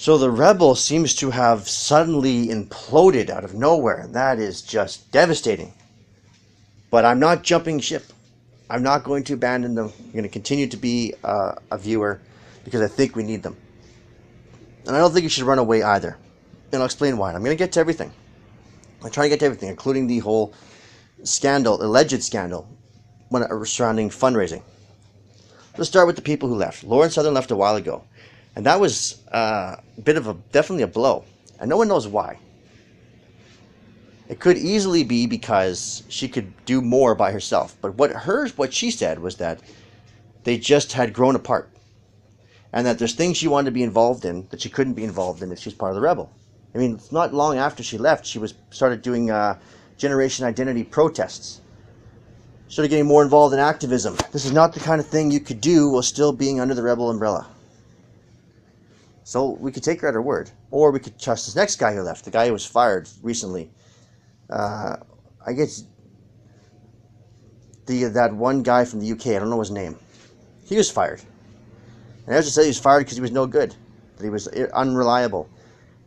So the Rebel seems to have suddenly imploded out of nowhere. That is just devastating. But I'm not jumping ship. I'm not going to abandon them. I'm going to continue to be a viewer because I think we need them. And I don't think you should run away either. And I'll explain why. I'm going to get to everything. I'm trying to get to everything, including the whole scandal, alleged scandal, surrounding fundraising. Let's start with the people who left. Lauren Southern left a while ago. And that was definitely a blow. And no one knows why. It could easily be because she could do more by herself. But what she said was that they just had grown apart. And that there's things she wanted to be involved in that she couldn't be involved in if she's part of the Rebel. I mean, not long after she left, she started doing Generation Identity protests. Started getting more involved in activism. This is not the kind of thing you could do while still being under the Rebel umbrella. So we could take her at her word. Or we could trust this next guy who left, the guy who was fired recently. I guess that one guy from the UK, I don't know his name. He was fired. And I was just saying he was fired because he was no good. That he was unreliable.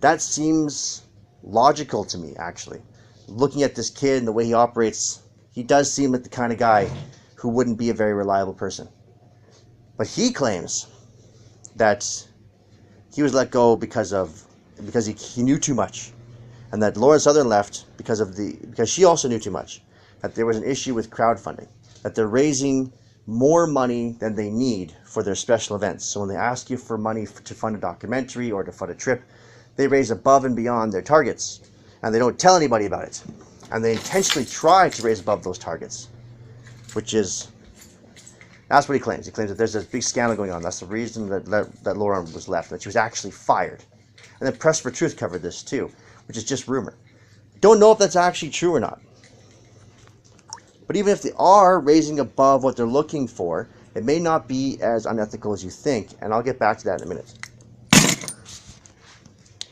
That seems logical to me, actually. Looking at this kid and the way he operates, he does seem like the kind of guy who wouldn't be a very reliable person. But he claims that he was let go because he knew too much, and that Lauren Southern left because she also knew too much. That there was an issue with crowdfunding, that they're raising more money than they need for their special events. So when they ask you for money to fund a documentary or to fund a trip, they raise above and beyond their targets, and they don't tell anybody about it, and they intentionally try to raise above those targets, that's what he claims. He claims that there's this big scandal going on. That's the reason that Lauren was left, that she was actually fired. And then Press for Truth covered this too, which is just rumor. Don't know if that's actually true or not. But even if they are raising above what they're looking for, it may not be as unethical as you think, and I'll get back to that in a minute.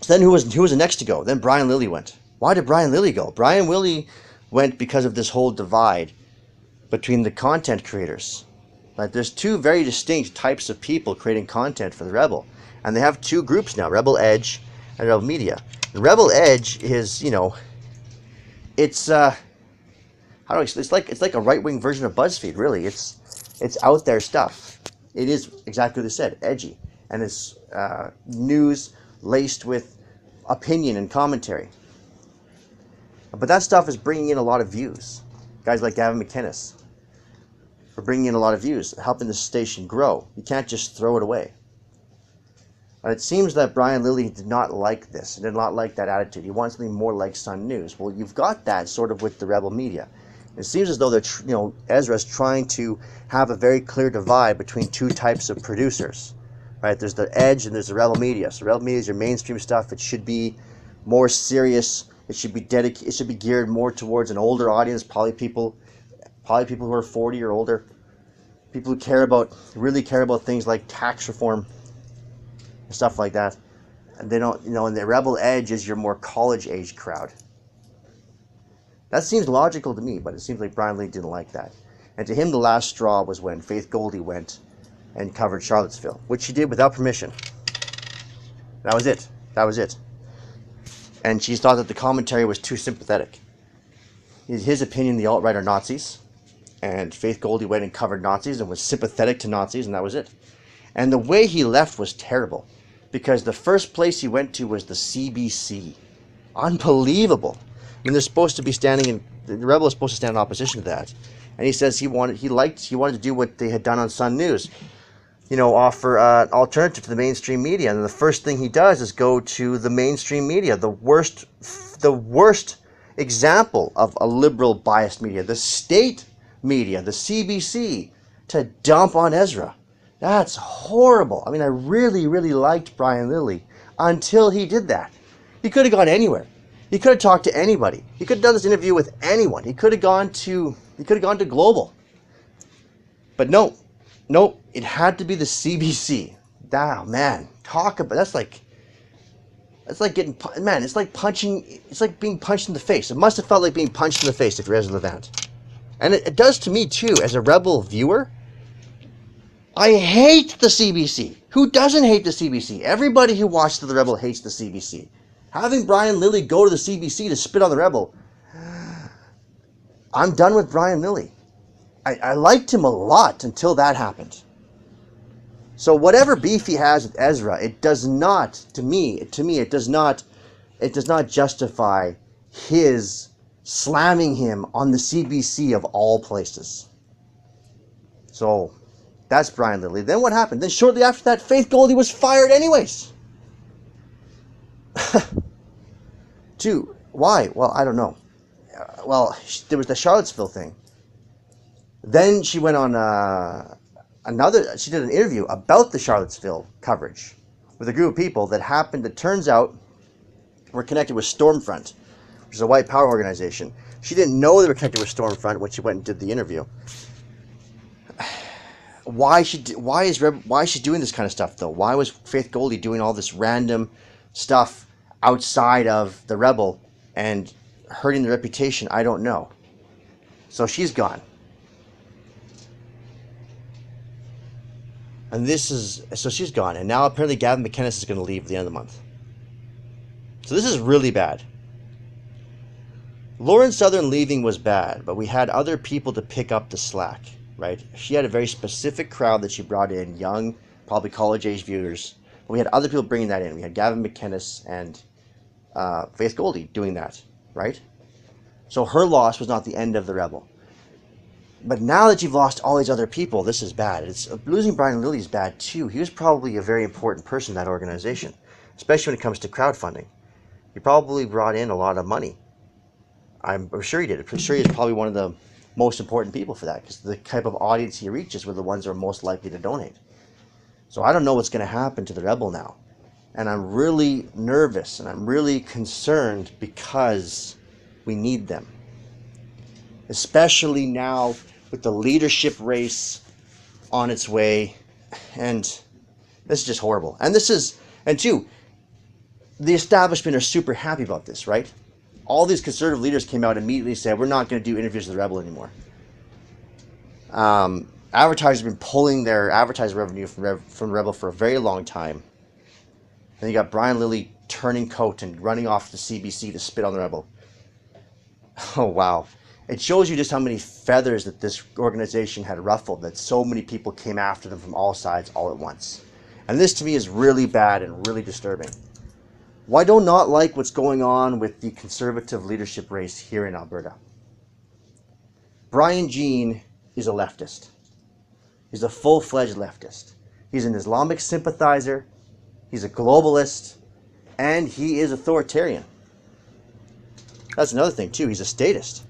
So then who was the next to go? Then Brian Lilley went. Why did Brian Lilley go? Brian Lilley went because of this whole divide between the content creators. Like, there's two very distinct types of people creating content for the Rebel. And they have two groups now, Rebel Edge and Rebel Media. The Rebel Edge is, it's it's like a right-wing version of BuzzFeed, really. It's out there stuff. It is exactly what they said, edgy. And it's news laced with opinion and commentary. But that stuff is bringing in a lot of views. Guys like Gavin McInnes are bringing in a lot of views, helping the station grow. You can't just throw it away. And it seems that Brian Lilley did not like this, did not like that attitude. He wants something more like Sun News. Well, you've got that sort of with the Rebel Media. It seems as though Ezra's trying to have a very clear divide between two types of producers. Right? There's the Edge and there's the Rebel Media. So Rebel Media is your mainstream stuff. It should be more serious. It should be It should be geared more towards an older audience, probably people who are 40 or older, people who really care about things like tax reform and stuff like that. And they don't, and the Rebel Edge is your more college-age crowd. That seems logical to me, but it seems like Brian Lee didn't like that. And to him, the last straw was when Faith Goldie went and covered Charlottesville, which she did without permission. That was it. And she thought that the commentary was too sympathetic. In his opinion, the alt-right are Nazis, and Faith Goldie went and covered Nazis and was sympathetic to Nazis, and that was it. And the way he left was terrible, because the first place he went to was the CBC. Unbelievable. I mean, they're supposed to be the Rebel is supposed to stand in opposition to that. And he says he wanted to do what they had done on Sun News, offer an alternative to the mainstream media. And the first thing he does is go to the mainstream media, the worst example of a liberal biased media, the state media, the CBC, to dump on Ezra. That's horrible. I mean, I really, really liked Brian Lilley until he did that. He could have gone anywhere. He could have talked to anybody. He could have done this interview with anyone. He could have gone to Global. But no, it had to be the CBC. Oh, man, it's like being punched in the face. It must have felt like being punched in the face if you're Ezra Levant. And it does to me too, as a Rebel viewer. I hate the CBC. Who doesn't hate the CBC? Everybody who watched The Rebel hates the CBC. Having Brian Lilley go to the CBC to spit on The Rebel, I'm done with Brian Lilley. I liked him a lot until that happened. So whatever beef he has with Ezra, it does not, to me, it does not justify his slamming him on the CBC of all places. So that's Brian Lilley. Then what happened? Then shortly after that, Faith Goldy was fired anyways. Two, why? Well, I don't know. There was the Charlottesville thing. Then she went on she did an interview about the Charlottesville coverage with a group of people that turns out were connected with Stormfront, which is a white power organization. She didn't know they were connected with Stormfront when she went and did the interview. Why is she doing this kind of stuff though? Why was Faith Goldy doing all this random stuff outside of the Rebel and hurting the reputation? I don't know. So she's gone. And so she's gone. And now apparently Gavin McInnes is going to leave at the end of the month. So this is really bad. Lauren Southern leaving was bad, but we had other people to pick up the slack, right? She had a very specific crowd that she brought in, young, probably college-age viewers. But we had other people bringing that in. We had Gavin McInnes and Faith Goldy doing that, right? So her loss was not the end of the Rebel. But now that you've lost all these other people, this is bad. Losing Brian Lilley is bad too. He was probably a very important person in that organization, especially when it comes to crowdfunding. He probably brought in a lot of money. I'm sure he did. I'm sure he's probably one of the most important people for that, because the type of audience he reaches were the ones that are most likely to donate. So I don't know what's going to happen to the Rebel now. And I'm really nervous and I'm really concerned because we need them. Especially now with the leadership race on its way. And this is just horrible. And two, the establishment are super happy about this, right? All these conservative leaders came out and immediately said, we're not going to do interviews with the Rebel anymore. Advertisers have been pulling their advertising revenue from Rebel for a very long time. Then you got Brian Lilley turning coat and running off the CBC to spit on the Rebel. Oh, wow. It shows you just how many feathers that this organization had ruffled, that so many people came after them from all sides all at once. And this to me is really bad and really disturbing. Why do not like what's going on with the conservative leadership race here in Alberta? Brian Jean is a leftist. He's a full-fledged leftist. He's an Islamic sympathizer, he's a globalist, and he is authoritarian. That's another thing too, he's a statist.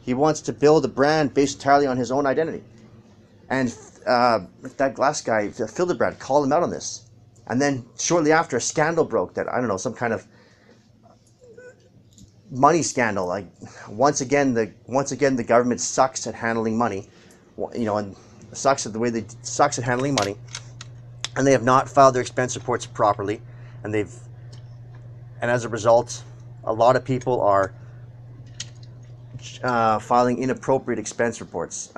He wants to build a brand based entirely on his own identity. And that glass guy, Fildebrand, called him out on this. And then shortly after, a scandal broke that, I don't know, some kind of money scandal. Like once again the government sucks at handling money, and sucks at handling money, and they have not filed their expense reports properly, and as a result, a lot of people are filing inappropriate expense reports.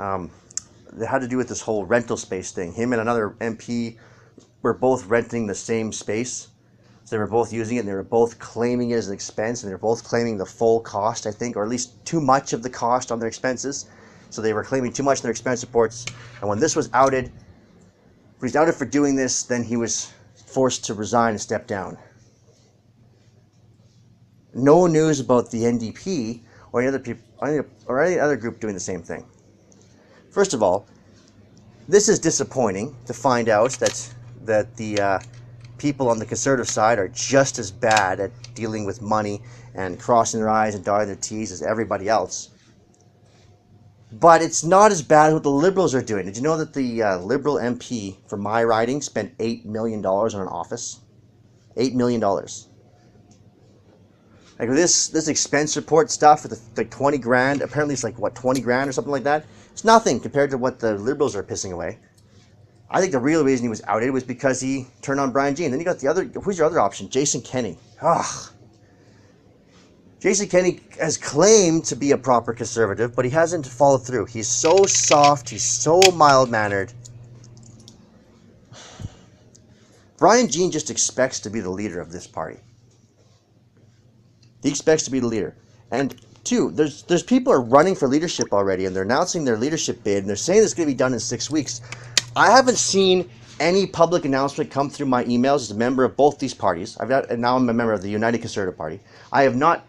They had to do with this whole rental space thing. Him and another MP were both renting the same space. So they were both using it, and they were both claiming it as an expense, and they were both claiming the full cost, I think, or at least too much of the cost on their expenses. So they were claiming too much in their expense reports. And when this was outed, when he's outed for doing this, then he was forced to resign and step down. No news about the NDP or any other people or any other group doing the same thing. First of all, this is disappointing to find out that the people on the conservative side are just as bad at dealing with money and crossing their I's and dotting their T's as everybody else. But it's not as bad as what the Liberals are doing. Did you know that the Liberal MP for my riding spent $8 million on an office? $8 million. Like this expense report stuff for the 20 grand, apparently it's like, what, 20 grand or something like that? It's nothing compared to what the Liberals are pissing away. I think the real reason he was outed was because he turned on Brian Jean. Then you got who's your other option? Jason Kenney. Ugh. Jason Kenney has claimed to be a proper conservative, but he hasn't followed through. He's so soft, he's so mild-mannered. Brian Jean just expects to be the leader of this party. He expects to be the leader. And two, there's people are running for leadership already, and they're announcing their leadership bid, and they're saying it's going to be done in 6 weeks. I haven't seen any public announcement come through my emails as a member of both these parties. And now I'm a member of the United Conservative Party. I have not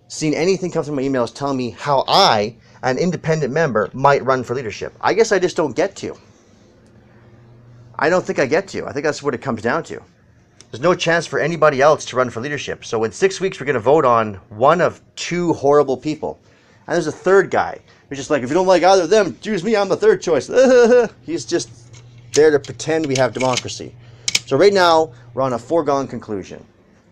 seen anything come through my emails telling me how I, an independent member, might run for leadership. I guess I just don't get to. I don't think I get to. I think that's what it comes down to. There's no chance for anybody else to run for leadership. So in 6 weeks, we're going to vote on one of two horrible people. And there's a third guy who's just like, if you don't like either of them, choose me, I'm the third choice. He's just there to pretend we have democracy. So right now, we're on a foregone conclusion.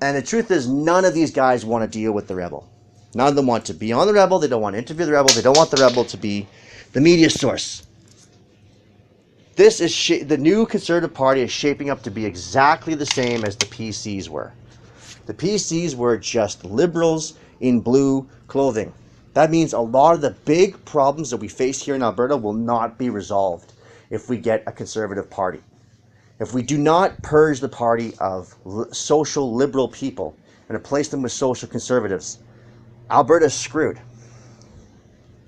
And the truth is, none of these guys want to deal with the rebel. None of them want to be on the rebel. They don't want to interview the rebel. They don't want the rebel to be the media source. This is the new Conservative Party is shaping up to be exactly the same as the PCs were. The PCs were just liberals in blue clothing. That means a lot of the big problems that we face here in Alberta will not be resolved if we get a Conservative Party. If we do not purge the party of social liberal people and replace them with social conservatives, Alberta's screwed.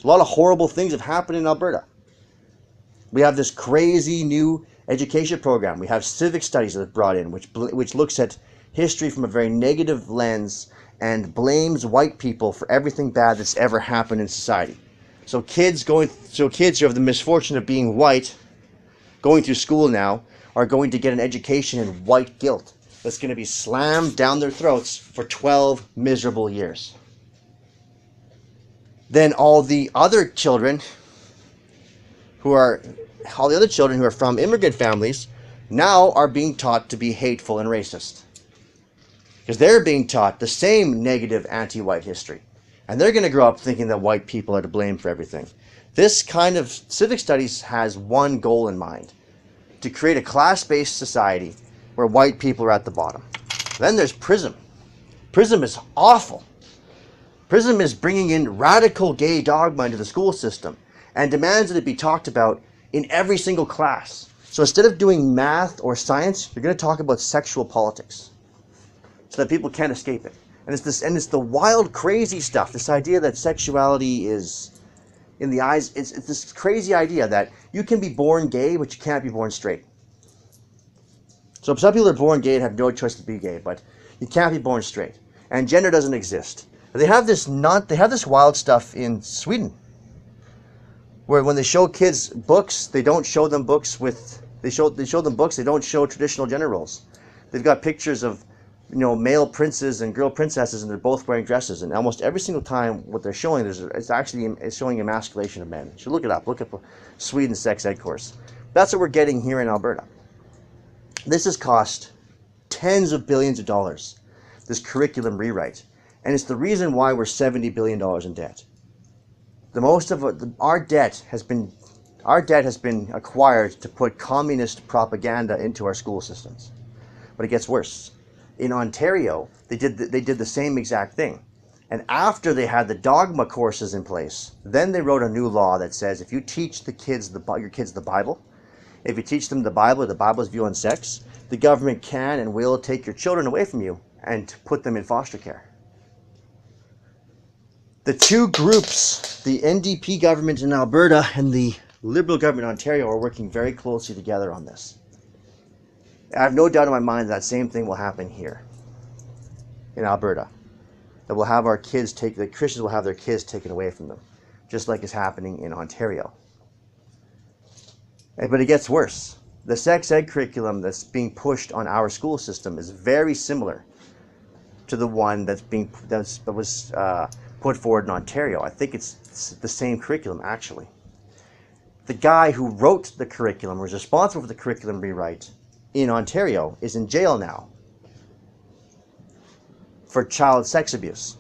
A lot of horrible things have happened in Alberta. We have this crazy new education program. We have civic studies that have brought in, which looks at history from a very negative lens and blames white people for everything bad that's ever happened in society. So kids who have the misfortune of being white, going through school now, are going to get an education in white guilt that's going to be slammed down their throats for 12 miserable years. Then all the other children who are from immigrant families now are being taught to be hateful and racist. Because they're being taught the same negative anti-white history. And they're going to grow up thinking that white people are to blame for everything. This kind of civic studies has one goal in mind: to create a class-based society where white people are at the bottom. Then there's PRISM. PRISM is awful. PRISM is bringing in radical gay dogma into the school system and demands that it be talked about in every single class. So instead of doing math or science, you're going to talk about sexual politics so that people can't escape it. And it's the wild, crazy stuff, this idea that sexuality is in the eyes, it's this crazy idea that you can be born gay, but you can't be born straight. So some people are born gay and have no choice to be gay, but you can't be born straight. And gender doesn't exist. They have this wild stuff in Sweden, where when they show kids books, they don't show them books they show them books, they don't show traditional gender roles. They've got pictures of, male princes and girl princesses, and they're both wearing dresses. And almost every single time what they're showing, it's showing emasculation of men. You should look it up. Look up Sweden's sex ed course. That's what we're getting here in Alberta. This has cost tens of billions of dollars, this curriculum rewrite. And it's the reason why we're $70 billion in debt. Our debt has been acquired to put communist propaganda into our school systems. But it gets worse. In Ontario, they did the same exact thing. And after they had the dogma courses in place, then they wrote a new law that says if you teach your kids the Bible, if you teach them the Bible or the Bible's view on sex, the government can and will take your children away from you and put them in foster care. The two groups, the NDP government in Alberta and the Liberal government in Ontario, are working very closely together on this. I have no doubt in my mind that same thing will happen here in Alberta. That the Christians will have their kids taken away from them, just like is happening in Ontario. But it gets worse. The sex ed curriculum that's being pushed on our school system is very similar to the one that was put forward in Ontario. I think it's the same curriculum, actually. The guy who wrote the curriculum, was responsible for the curriculum rewrite in Ontario, is in jail now for child sex abuse.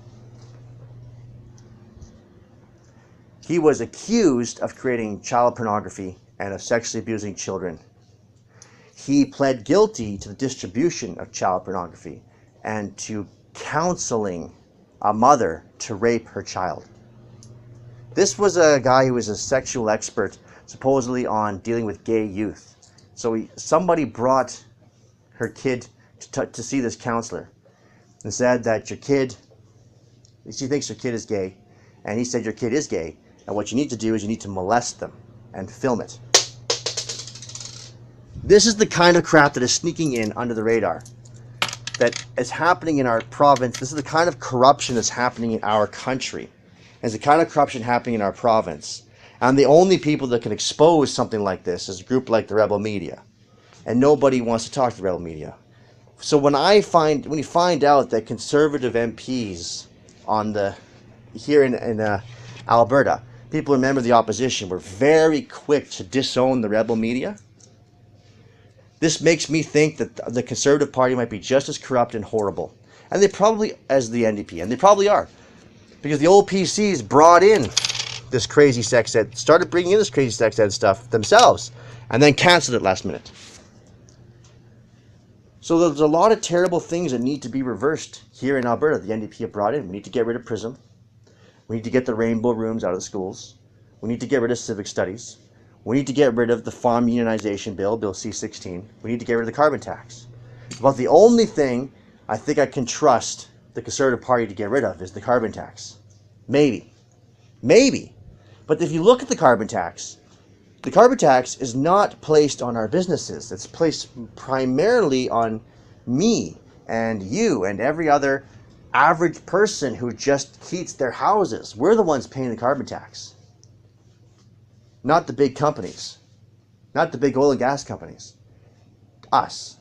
He was accused of creating child pornography and of sexually abusing children. He pled guilty to the distribution of child pornography and to counseling a mother to rape her child. This was a guy who was a sexual expert, supposedly on dealing with gay youth. So somebody brought her kid to see this counselor and said that your kid, she thinks her kid is gay, and he said your kid is gay, and what you need to do is you need to molest them and film it. This is the kind of crap that is sneaking in under the radar, that is happening in our province. This is the kind of corruption that's happening in our country. It's the kind of corruption happening in our province. And the only people that can expose something like this is a group like the Rebel Media. And nobody wants to talk to the Rebel Media. So when you find out that conservative MPs here in Alberta, people who remember the opposition, were very quick to disown the Rebel Media, this makes me think that the Conservative Party might be just as corrupt and horrible. And they probably, as the NDP, and they probably are. Because the old PCs brought in this crazy sex ed, started bringing in this crazy sex ed stuff themselves, and then canceled it last minute. So there's a lot of terrible things that need to be reversed here in Alberta. The NDP have brought in. We need to get rid of PRISM. We need to get the rainbow rooms out of the schools. We need to get rid of civic studies. We need to get rid of the farm unionization bill, Bill C-16. We need to get rid of the carbon tax. But the only thing I think I can trust the Conservative Party to get rid of is the carbon tax. Maybe. Maybe. But if you look at the carbon tax is not placed on our businesses. It's placed primarily on me and you and every other average person who just heats their houses. We're the ones paying the carbon tax. Not the big companies. Not the big oil and gas companies. Us.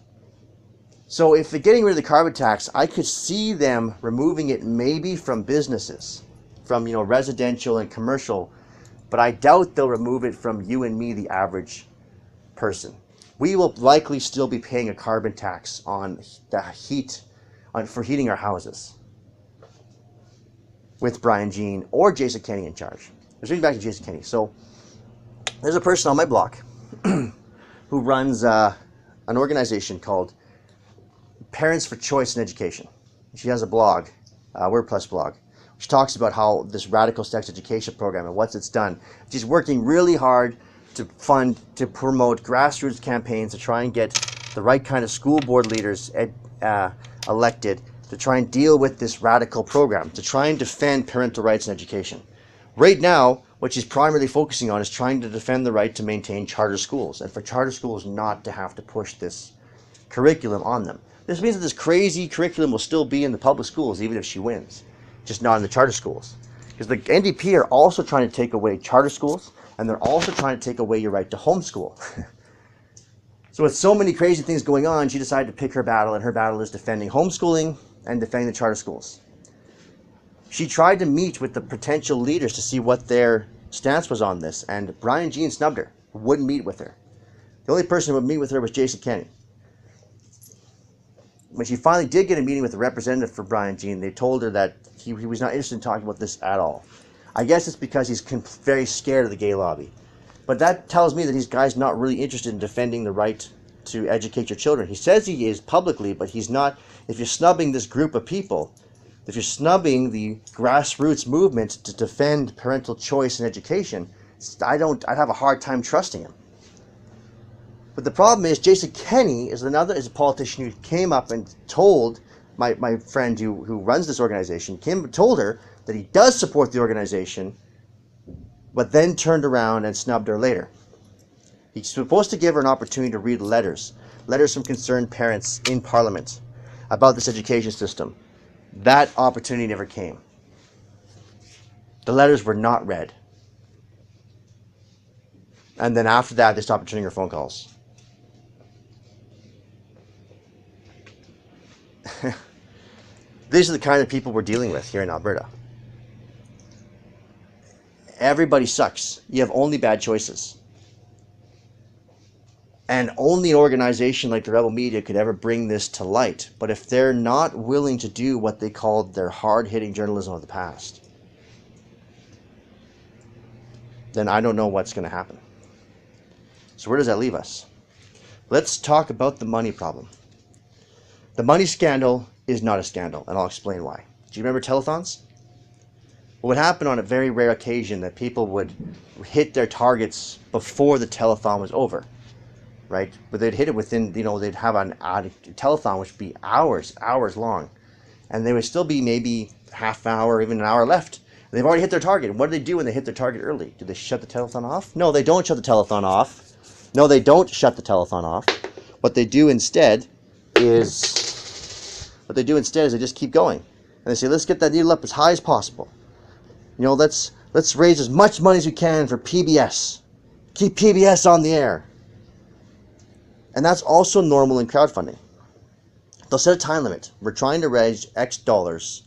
So if they're getting rid of the carbon tax, I could see them removing it maybe from businesses, from residential and commercial, but I doubt they'll remove it from you and me, the average person. We will likely still be paying a carbon tax on the heat, for heating our houses, with Brian Jean or Jason Kenney in charge. Let's read back to Jason Kenney. So there's a person on my block who runs an organization called Parents for Choice in Education. She has a blog, WordPress blog, which talks about how this radical sex education program and what it's done. She's working really hard to promote grassroots campaigns to try and get the right kind of school board leaders elected to try and deal with this radical program, to try and defend parental rights in education. Right now, what she's primarily focusing on is trying to defend the right to maintain charter schools, and for charter schools not to have to push this curriculum on them. This means that this crazy curriculum will still be in the public schools even if she wins, just not in the charter schools. Because the NDP are also trying to take away charter schools, and they're also trying to take away your right to homeschool. So with so many crazy things going on, she decided to pick her battle, and her battle is defending homeschooling and defending the charter schools. She tried to meet with the potential leaders to see what their stance was on this, and Brian Jean snubbed her, wouldn't meet with her. The only person who would meet with her was Jason Kenney. When she finally did get a meeting with a representative for Brian Jean, they told her that he was not interested in talking about this at all. I guess it's because he's very scared of the gay lobby. But that tells me that this guy's not really interested in defending the right to educate your children. He says he is publicly, but he's not. If you're snubbing this group of people, if you're snubbing the grassroots movement to defend parental choice in education, I'd have a hard time trusting him. But the problem is, Jason Kenney is a politician who came up and told my friend who runs this organization, told her that he does support the organization, but then turned around and snubbed her later. He's supposed to give her an opportunity to read letters from concerned parents in Parliament about this education system. That opportunity never came. The letters were not read. And then after that, they stopped returning her phone calls. These are the kind of people we're dealing with here in Alberta. Everybody sucks. You have only bad choices. And only an organization like the Rebel Media could ever bring this to light. But if they're not willing to do what they called their hard-hitting journalism of the past, then I don't know what's going to happen. So where does that leave us? Let's talk about the money problem. The money scandal is not a scandal, and I'll explain why. Do you remember telethons? What would happen on a very rare occasion that people would hit their targets before the telethon was over right? But they'd hit it within, they'd have a telethon which would be hours long, and they would still be maybe half an hour, even an hour left. They've already hit their target. What do they do when they hit their target early? Do they shut the telethon off? No, they don't shut the telethon off. No, they don't shut the telethon off. What they do instead is they just keep going, and they say, let's get that needle up as high as possible. Let's raise as much money as we can for PBS. Keep PBS on the air. And that's also normal in crowdfunding. They'll set a time limit. We're trying to raise X dollars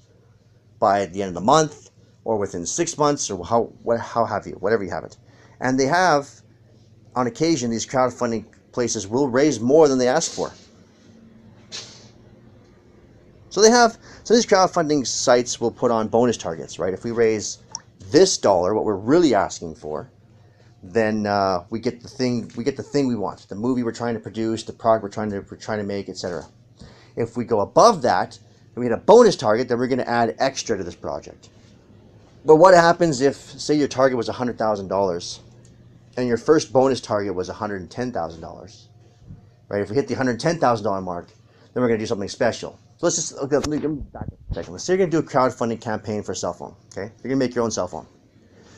by the end of the month, or within 6 months, or how have you, whatever you have it. And they have, on occasion, these crowdfunding places will raise more than they ask for. So these crowdfunding sites will put on bonus targets, right? If we raise this dollar, what we're really asking for, then we get the thing we want, the movie we're trying to produce, the product we're trying to make, etc. If we go above that, and we hit a bonus target, then we're going to add extra to this project. But what happens if, say, your target was $100,000 and your first bonus target was $110,000? Right? If we hit the $110,000 mark, then we're going to do something special. So let's just let me back a second. Let's say you're going to do a crowdfunding campaign for a cell phone. Okay, you're going to make your own cell phone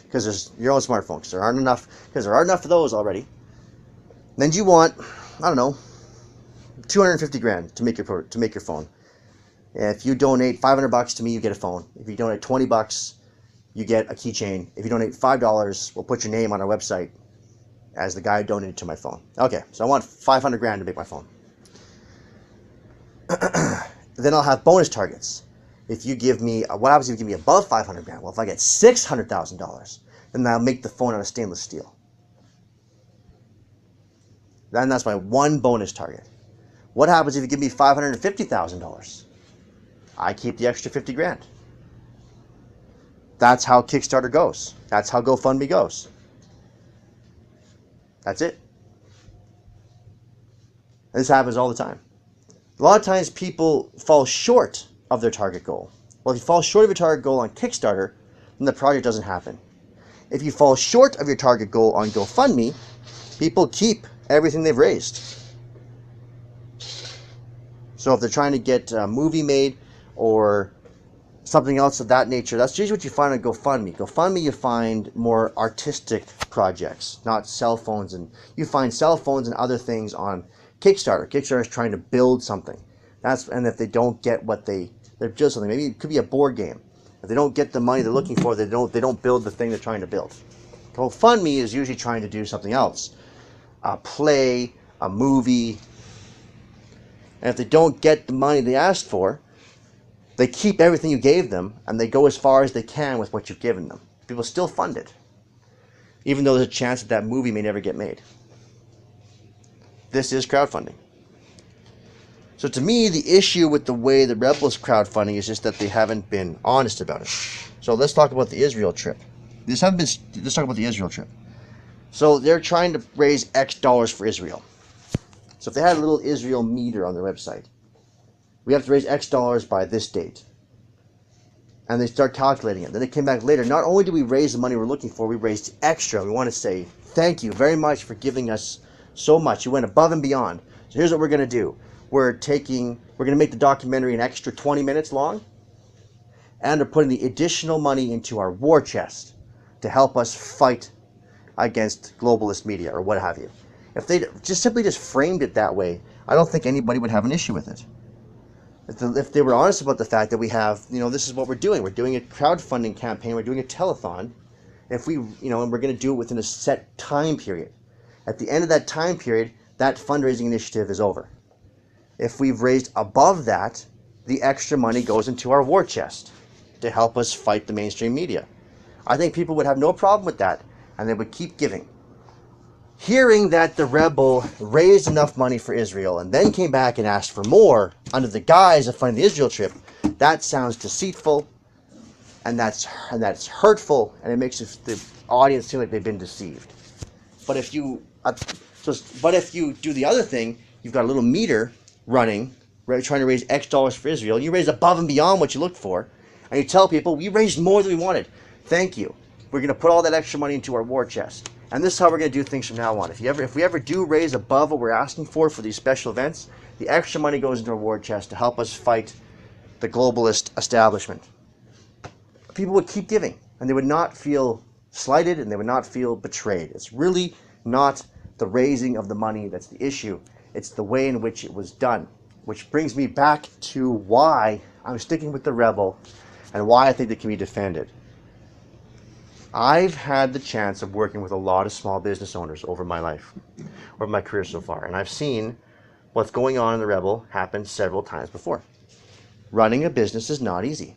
because there's your own smartphone. Because there aren't enough of those already. Then you want, I don't know, $250,000 to make your phone. If you donate $500 to me, you get a phone. If you donate $20, you get a keychain. If you donate $5, we'll put your name on our website as the guy who donated to my phone. Okay, so I want $500,000 to make my phone. Then I'll have bonus targets. If you give me, what happens if you give me above $500,000? Well, if I get $600,000, then I'll make the phone out of stainless steel. Then that's my one bonus target. What happens if you give me $550,000? I keep the extra $50,000. That's how Kickstarter goes. That's how GoFundMe goes. That's it. This happens all the time. A lot of times people fall short of their target goal. Well, if you fall short of your target goal on Kickstarter, then the project doesn't happen. If you fall short of your target goal on GoFundMe, people keep everything they've raised. So if they're trying to get a movie made or something else of that nature, that's usually what you find on GoFundMe. GoFundMe, you find more artistic projects, not cell phones, and you find cell phones and other things on Kickstarter. Kickstarter is trying to build something. And if they don't get what they're just something, maybe it could be a board game. If they don't get the money they're looking for, they don't build the thing they're trying to build. GoFundMe is usually trying to do something else, a play, a movie. And if they don't get the money they asked for, they keep everything you gave them, and they go as far as they can with what you've given them. People still fund it, even though there's a chance that movie may never get made. This is crowdfunding. So to me, the issue with the way the Rebels crowdfunding is just that they haven't been honest about it. So let's talk about the Israel trip. Let's talk about the Israel trip. So they're trying to raise X dollars for Israel. So if they had a little Israel meter on their website, we have to raise X dollars by this date. And they start calculating it. Then they came back later. Not only did we raise the money we're looking for, we raised extra. We want to say, thank you very much for giving us so much. You went above and beyond. So here's what we're going to do. We're going to make the documentary an extra 20 minutes long. And we're putting the additional money into our war chest to help us fight against globalist media or what have you. If they just simply framed it that way, I don't think anybody would have an issue with it. If they were honest about the fact that we have, this is what we're doing. We're doing a crowdfunding campaign. We're doing a telethon. And we're going to do it within a set time period. At the end of that time period, that fundraising initiative is over. If we've raised above that, the extra money goes into our war chest to help us fight the mainstream media. I think people would have no problem with that, and they would keep giving. Hearing that the Rebel raised enough money for Israel and then came back and asked for more under the guise of funding the Israel trip, that sounds deceitful, and that's hurtful, and it makes the audience seem like they've been deceived. But if you do the other thing, you've got a little meter running, trying to raise X dollars for Israel, and you raise above and beyond what you looked for, and you tell people, we raised more than we wanted. Thank you. We're going to put all that extra money into our war chest. And this is how we're going to do things from now on. If we ever do raise above what we're asking for these special events, the extra money goes into a war chest to help us fight the globalist establishment. People would keep giving, and they would not feel slighted, and they would not feel betrayed. It's really not the raising of the money that's the issue. It's the way in which it was done, which brings me back to why I'm sticking with the Rebel and why I think they can be defended. I've had the chance of working with a lot of small business owners over my life, over my career so far, and I've seen what's going on in the Rebel happen several times before. Running a business is not easy.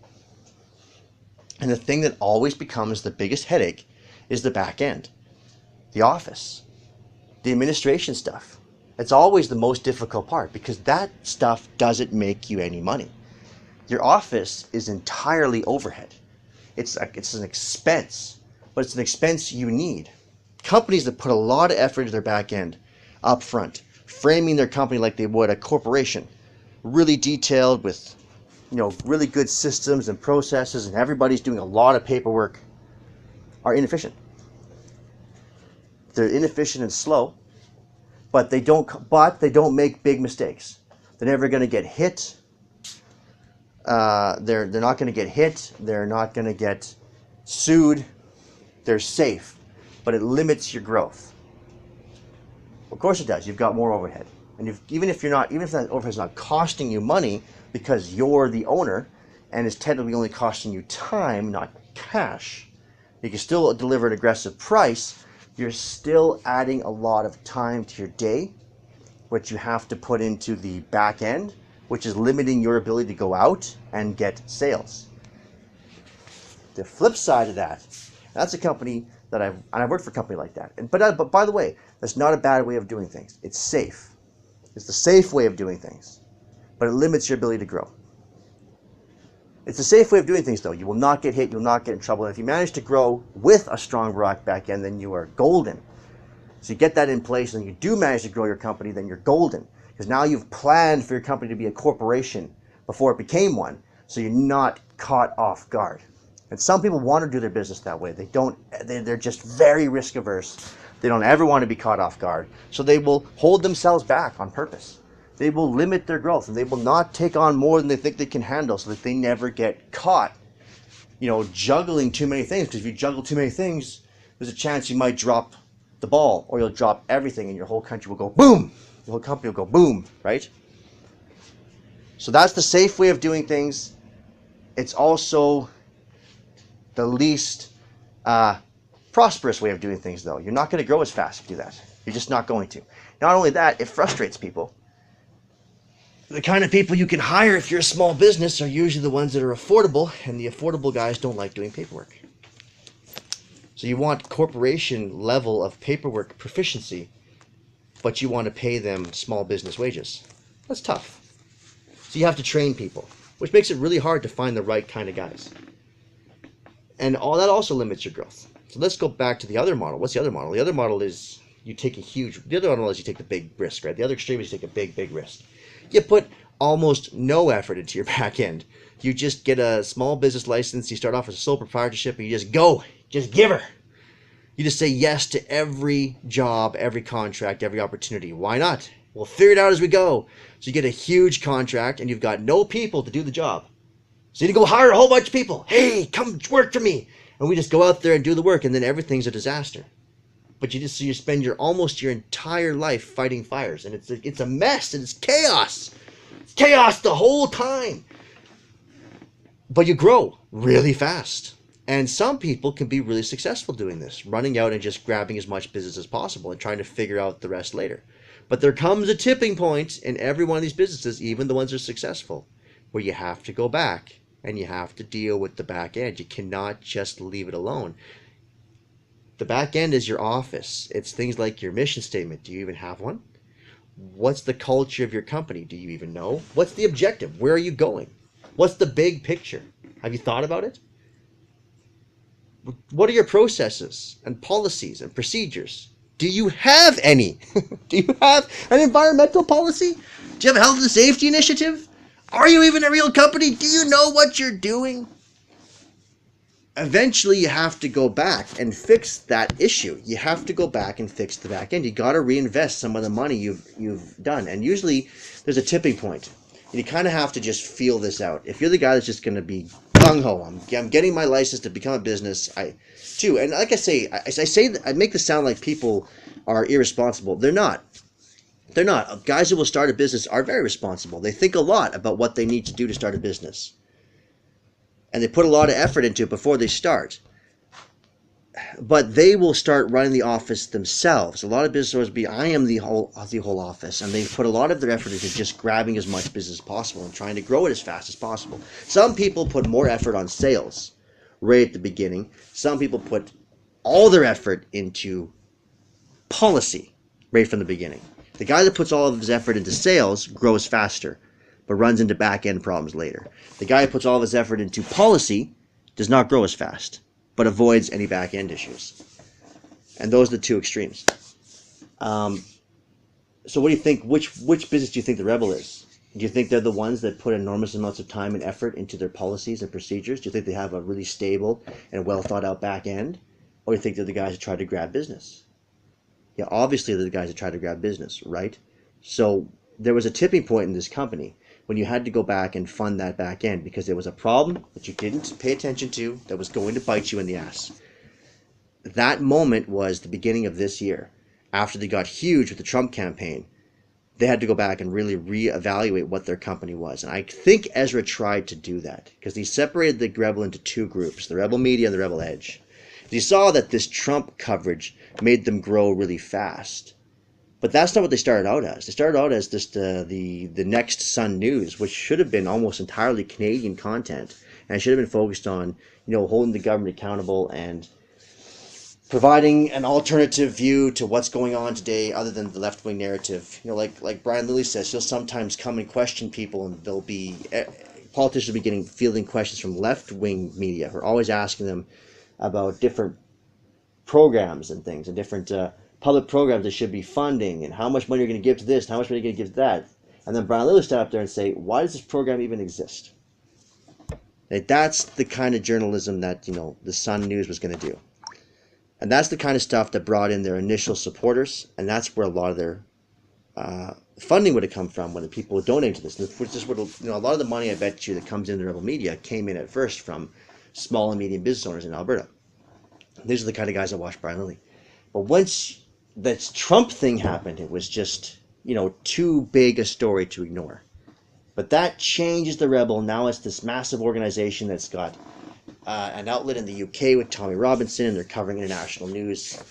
And the thing that always becomes the biggest headache is the back end, the office, the administration stuff. It's always the most difficult part because that stuff doesn't make you any money. Your office is entirely overhead. It's an expense, but it's an expense you need. Companies that put a lot of effort into their back end up front, framing their company like they would a corporation, really detailed with really good systems and processes, and everybody's doing a lot of paperwork, are inefficient. They're inefficient and slow, but they don't make big mistakes. They're never going to get hit. They're not going to get hit. They're not going to get sued. They're safe, but it limits your growth. Of course it does. You've got more overhead, and even if that overhead's not costing you money because you're the owner, and it's technically only costing you time, not cash, you can still deliver an aggressive price. You're still adding a lot of time to your day, which you have to put into the back end, which is limiting your ability to go out and get sales. The flip side of that's a company that I've worked for a company like that. But by the way, that's not a bad way of doing things. It's safe. It's the safe way of doing things, but it limits your ability to grow. It's a safe way of doing things, though. You will not get hit. You'll not get in trouble. And if you manage to grow with a strong back end, then you are golden. So you get that in place, and you do manage to grow your company, then you're golden. Because now you've planned for your company to be a corporation before it became one, so you're not caught off guard. And some people want to do their business that way. They're just very risk averse. They don't ever want to be caught off guard. So they will hold themselves back on purpose. They will limit their growth, and they will not take on more than they think they can handle so that they never get caught, juggling too many things. Because if you juggle too many things, there's a chance you might drop the ball, or you'll drop everything, and your whole country will go boom. The whole company will go boom, right? So that's the safe way of doing things. It's also the least prosperous way of doing things, though. You're not going to grow as fast if you do that. You're just not going to. Not only that, it frustrates people. The kind of people you can hire if you're a small business are usually the ones that are affordable, and the affordable guys don't like doing paperwork. So you want corporation level of paperwork proficiency, but you want to pay them small business wages. That's tough. So you have to train people, which makes it really hard to find the right kind of guys. And all that also limits your growth. So let's go back to the other model. What's the other model? The other model is you take the other model is you take the big risk, right? The other extreme is you take a big risk. You put almost no effort into your back end. You just get a small business license. You start off as a sole proprietorship, and you just go. Just give her. You just say yes to every job, every contract, every opportunity. Why not? We'll figure it out as we go. So you get a huge contract, and you've got no people to do the job. So you go hire a whole bunch of people. Hey, come work for me. And we just go out there and do the work, and then everything's a disaster. But you spend almost your entire life fighting fires, and it's a mess, and it's chaos. It's chaos the whole time. But you grow really fast. And some people can be really successful doing this, running out and just grabbing as much business as possible and trying to figure out the rest later. But there comes a tipping point in every one of these businesses, even the ones that are successful, where you have to go back and you have to deal with the back end. You cannot just leave it alone. The back end is your office. It's things like your mission statement. Do you even have one? What's the culture of your company? Do you even know? What's the objective? Where are you going? What's the big picture? Have you thought about it? What are your processes and policies and procedures? Do you have any? Do you have an environmental policy? Do you have a health and safety initiative? Are you even a real company? Do you know what you're doing? eventually you have to go back and fix that issue. You have to go back and fix the back end. You got to reinvest some of the money you've done. And usually there's a tipping point. And you kind of have to just feel this out. If you're the guy that's just going to be gung-ho, I'm getting my license to become a business, too. And like I say, I make this sound like people are irresponsible. They're not. They're not. Guys who will start a business are very responsible. They think a lot about what they need to do to start a business. And they put a lot of effort into it before they start. But they will start running the office themselves. A lot of business owners I am the whole office. And they put a lot of their effort into just grabbing as much business as possible and trying to grow it as fast as possible. Some people put more effort on sales right at the beginning. Some people put all their effort into policy right from the beginning. The guy that puts all of his effort into sales grows faster, but runs into back-end problems later. The guy who puts all of his effort into policy does not grow as fast, but avoids any back-end issues. And those are the two extremes. So what do you think? Which business do you think the Rebel is? Do you think they're the ones that put enormous amounts of time and effort into their policies and procedures? Do you think they have a really stable and well-thought-out back-end? Or do you think they're the guys that try to grab business? Yeah, obviously they're the guys that try to grab business, right? So there was a tipping point in this company when you had to go back and fund that back end because there was a problem that you didn't pay attention to that was going to bite you in the ass. That moment was the beginning of this year. After they got huge with the Trump campaign, they had to go back and really reevaluate what their company was. And I think Ezra tried to do that because he separated the Rebel into two groups, the Rebel Media and the Rebel Edge. He saw that this Trump coverage made them grow really fast. But that's not what they started out as. They started out as just the Next Sun News, which should have been almost entirely Canadian content and should have been focused on, holding the government accountable and providing an alternative view to what's going on today other than the left-wing narrative. Like Brian Lilly says, he'll sometimes come and question people, and there'll be politicians will be fielding questions from left-wing media who are always asking them about different programs and things and different public programs they should be funding and how much money you're going to give to this and how much money you're going to give to that. And then Brian Lilly stand up there and say, why does this program even exist? That's the kind of journalism that, the Sun News was going to do. And that's the kind of stuff that brought in their initial supporters, and that's where a lot of their funding would have come from when the people donated to this. Which is what, a lot of the money I bet you that comes into the Rebel Media came in at first from small and medium business owners in Alberta. These are the kind of guys that watch Brian Lilly. But once that Trump thing happened, it was just, too big a story to ignore. But that changes the Rebel. Now it's this massive organization that's got an outlet in the UK with Tommy Robinson, and they're covering international news.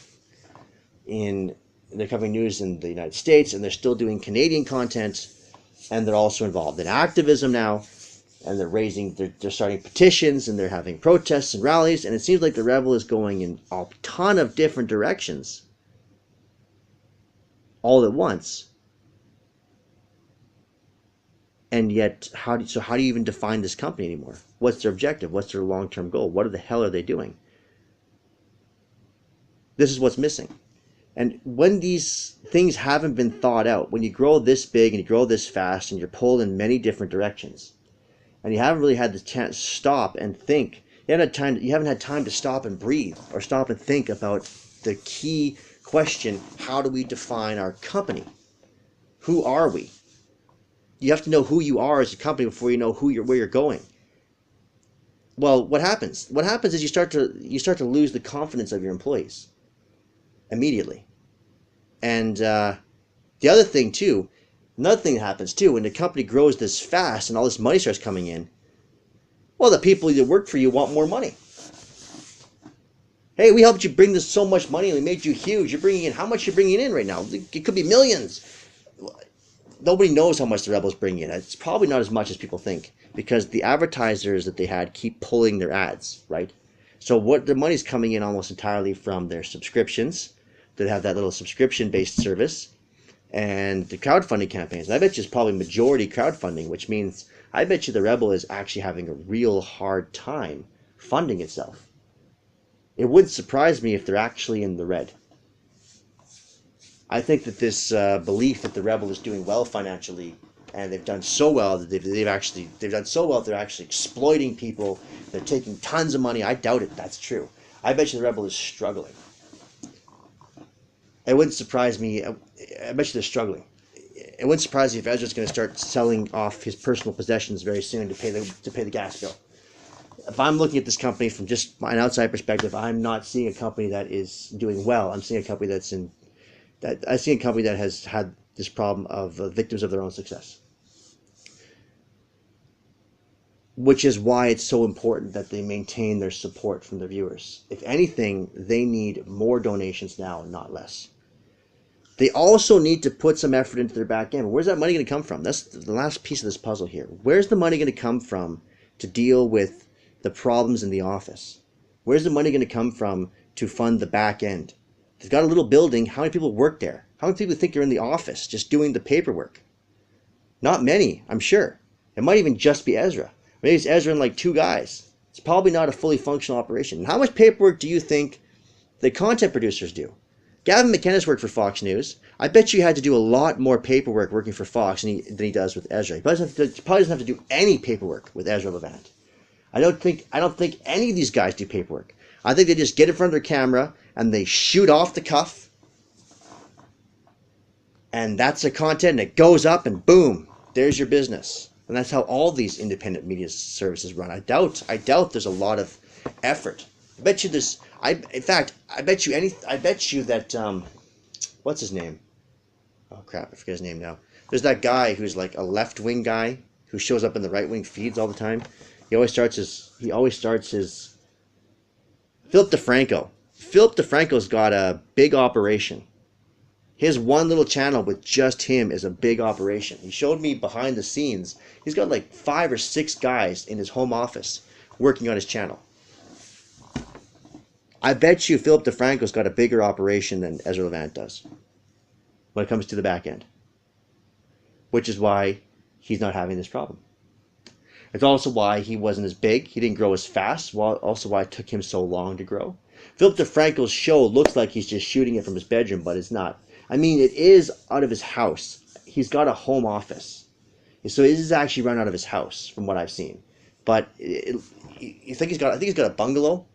They're covering news in the United States, and they're still doing Canadian content, and they're also involved in activism now. And they're starting petitions, and they're having protests and rallies, and it seems like the Rebel is going in a ton of different directions all at once. And yet, how do you even define this company anymore? What's their objective? What's their long-term goal? What the hell are they doing? This is what's missing. And when these things haven't been thought out, when you grow this big and you grow this fast and you're pulled in many different directions, and you haven't really had the chance to stop and think. You haven't had time to stop and breathe or stop and think about the key question: how do we define our company? Who are we? You have to know who you are as a company before you know where you're going. Well, what happens? What happens is you start to lose the confidence of your employees immediately. And the other thing too. Another thing that happens too, when the company grows this fast and all this money starts coming in, well, the people that work for you want more money. Hey, we helped you bring this so much money and we made you huge. You're bringing in, how much you're bringing in right now? It could be millions. Nobody knows how much the Rebels bring in. It's probably not as much as people think because the advertisers that they had keep pulling their ads, right? So what the money's coming in almost entirely from their subscriptions. They have that little subscription-based service. And the crowdfunding campaigns. And I bet you it's probably majority crowdfunding, which means I bet you the Rebel is actually having a real hard time funding itself. It wouldn't surprise me if they're actually in the red. I think that this belief that the Rebel is doing well financially and they've done so well that they've done so well that they're actually exploiting people. They're taking tons of money. I doubt it. That's true. I bet you the Rebel is struggling. It wouldn't surprise me. I bet you they're struggling. It wouldn't surprise me if Ezra's going to start selling off his personal possessions very soon to pay the gas bill. If I'm looking at this company from just an outside perspective, I'm not seeing a company that is doing well. I'm seeing a company I see a company that has had this problem of victims of their own success. Which is why it's so important that they maintain their support from their viewers. If anything, they need more donations now, not less. They also need to put some effort into their back end. Where's that money going to come from? That's the last piece of this puzzle here. Where's the money going to come from to deal with the problems in the office? Where's the money going to come from to fund the back end? They've got a little building. How many people work there? How many people think they're in the office just doing the paperwork? Not many, I'm sure. It might even just be Ezra. Maybe it's Ezra and like 2 guys. It's probably not a fully functional operation. And how much paperwork do you think the content producers do? Gavin McInnes worked for Fox News. I bet you had to do a lot more paperwork working for Fox than he does with Ezra. He probably doesn't have to do any paperwork with Ezra Levant. I don't think any of these guys do paperwork. I think they just get in front of their camera and they shoot off the cuff. And that's the content, and it goes up, and boom, there's your business. And that's how all these independent media services run. I doubt there's a lot of effort. I bet you this. In fact, I bet you that what's his name? Oh crap, I forget his name now. There's that guy who's like a left-wing guy who shows up in the right-wing feeds all the time. He always starts his Philip DeFranco. Philip DeFranco's got a big operation. His one little channel with just him is a big operation. He showed me behind the scenes. He's got like 5 or 6 guys in his home office working on his channel. I bet you Philip DeFranco's got a bigger operation than Ezra Levant does when it comes to the back end. Which is why he's not having this problem. It's also why he wasn't as big. He didn't grow as fast. Also why it took him so long to grow. Philip DeFranco's show looks like he's just shooting it from his bedroom, but it's not. I mean, it is out of his house. He's got a home office. So it is actually run out of his house, from what I've seen. But I think he's got a bungalow,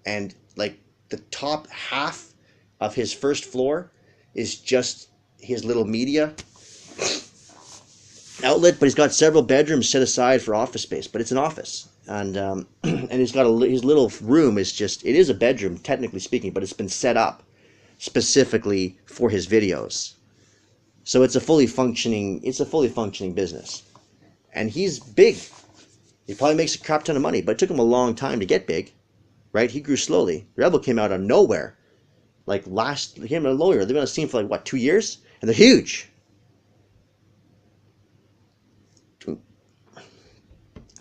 and like the top half of his first floor is just his little media outlet, but he's got several bedrooms set aside for office space, but it's an office. And and he's got his little room it is a bedroom, technically speaking, but it's been set up specifically for his videos. So it's a fully functioning business. And he's big. He probably makes a crap ton of money, but it took him a long time to get big. Right? He grew slowly. Rebel came out of nowhere. He came out of nowhere. They've been on the scene for 2 years? And they're huge.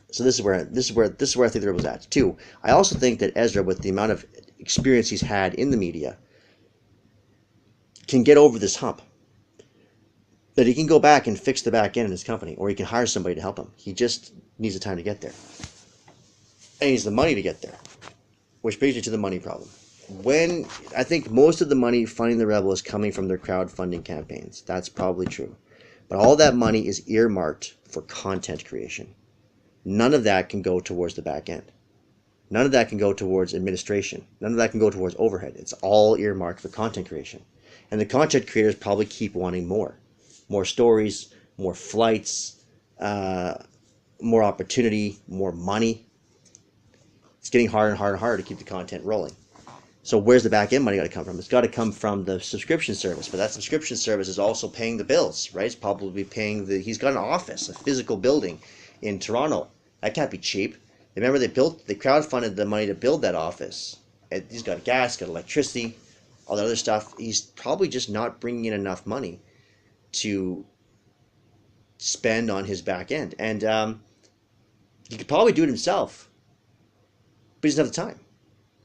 So this is where I think the Rebel's at too. I also think that Ezra, with the amount of experience he's had in the media, can get over this hump. That he can go back and fix the back end in his company, or he can hire somebody to help him. He just needs the time to get there. And he needs the money to get there. Which brings you to the money problem. I think most of the money funding the Rebel is coming from their crowdfunding campaigns. That's probably true. But all that money is earmarked for content creation. None of that can go towards the back end. None of that can go towards administration. None of that can go towards overhead. It's all earmarked for content creation. And the content creators probably keep wanting more. More stories, more flights, more opportunity, more money. It's getting harder and harder and harder to keep the content rolling. So where's the back end money got to come from? It's got to come from the subscription service. But that subscription service is also paying the bills, right? It's probably paying he's got an office, a physical building in Toronto. That can't be cheap. Remember they crowdfunded the money to build that office. He's got gas, got electricity, all that other stuff. He's probably just not bringing in enough money to spend on his back end. And he could probably do it himself, but he doesn't have the time.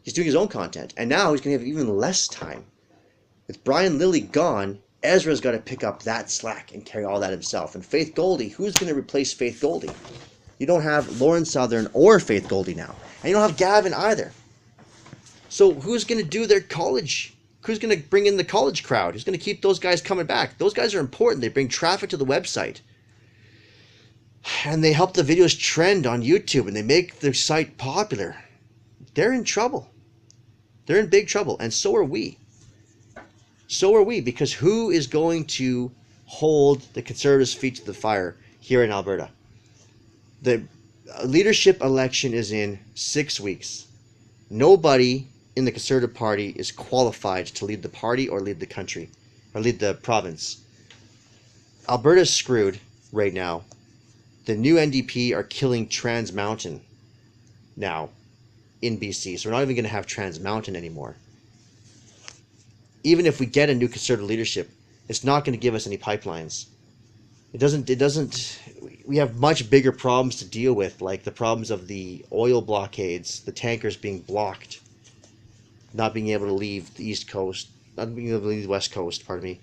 He's doing his own content. And now he's going to have even less time. With Brian Lilly gone, Ezra's got to pick up that slack and carry all that himself. And Faith Goldie, who's going to replace Faith Goldie? You don't have Lauren Southern or Faith Goldie now. And you don't have Gavin either. So who's going to do their college? Who's going to bring in the college crowd? Who's going to keep those guys coming back? Those guys are important. They bring traffic to the website. and they help the videos trend on YouTube, and they make their site popular, they're in trouble. They're in big trouble, and so are we. So are we, because who is going to hold the Conservatives' feet to the fire here in Alberta? The leadership election is in 6 weeks. Nobody in the Conservative Party is qualified to lead the party or lead the country or lead the province. Alberta's screwed right now. The new NDP are killing Trans Mountain now in BC, so we're not even going to have Trans Mountain anymore. Even if we get a new Conservative leadership, it's not going to give us any pipelines. It doesn't, we have much bigger problems to deal with, like the problems of the oil blockades, the tankers being blocked, not being able to leave the East Coast, not being able to leave the West Coast, pardon me.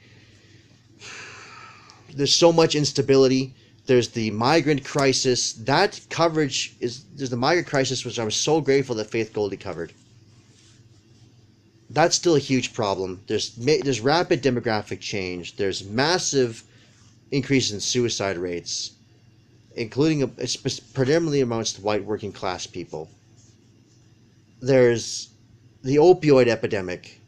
There's so much instability. There's the migrant crisis. That coverage there's the migrant crisis, which I was so grateful that Faith Goldie covered. That's still a huge problem. There's rapid demographic change. There's massive increase in suicide rates, including predominantly amongst white working class people. There's the opioid epidemic.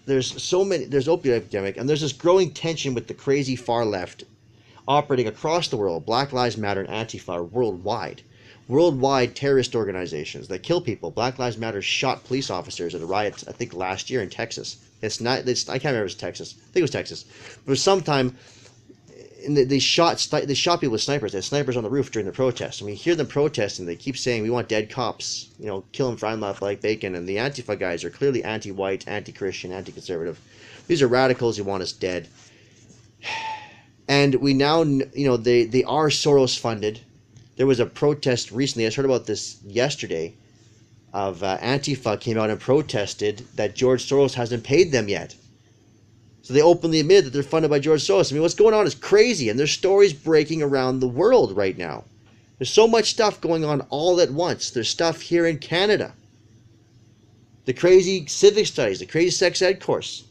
There's opioid epidemic, and there's this growing tension with the crazy far left operating across the world. Black Lives Matter and Antifa are worldwide terrorist organizations that kill people. Black Lives Matter shot police officers at a riot, I think last year in Texas. I can't remember if it was Texas. I think it was Texas. But it was sometime, and they shot people with snipers. They had snipers on the roof during the protest. And we hear them protesting. They keep saying, we want dead cops. Kill them, fry them up like bacon. And the Antifa guys are clearly anti-white, anti-Christian, anti-conservative. These are radicals who want us dead. And we now, they are Soros funded. There was a protest recently, I heard about this yesterday, of Antifa came out and protested that George Soros hasn't paid them yet. So they openly admitted that they're funded by George Soros. I mean, what's going on is crazy, and there's stories breaking around the world right now. There's so much stuff going on all at once. There's stuff here in Canada. The crazy civic studies, the crazy sex ed course.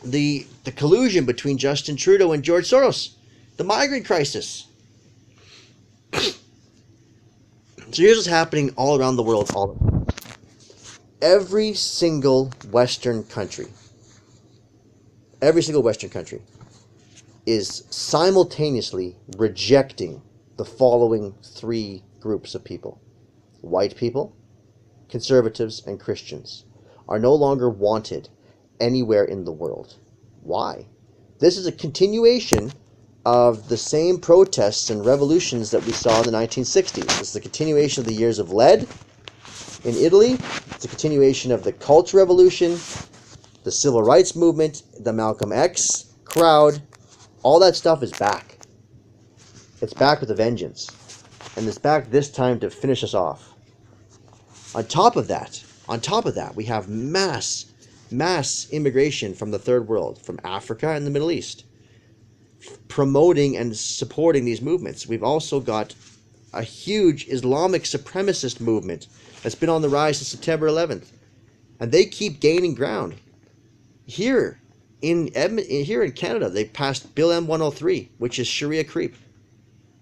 The collusion between Justin Trudeau and George Soros. The migrant crisis. So here's what's happening all around the world. Every single Western country is simultaneously rejecting the following three groups of people. White people, conservatives, and Christians are no longer wanted anywhere in the world. Why? This is a continuation of the same protests and revolutions that we saw in the 1960s. This is the continuation of the years of lead in Italy. It's a continuation of the Cultural Revolution, the Civil Rights Movement, the Malcolm X crowd. All that stuff is back. It's back with a vengeance. And it's back this time to finish us off. On top of that, we have mass immigration from the third world, from Africa and the Middle East, promoting and supporting these movements. We've also got a huge Islamic supremacist movement that's been on the rise since September 11th. And they keep gaining ground. Here in Canada, they passed Bill M103, which is Sharia creep.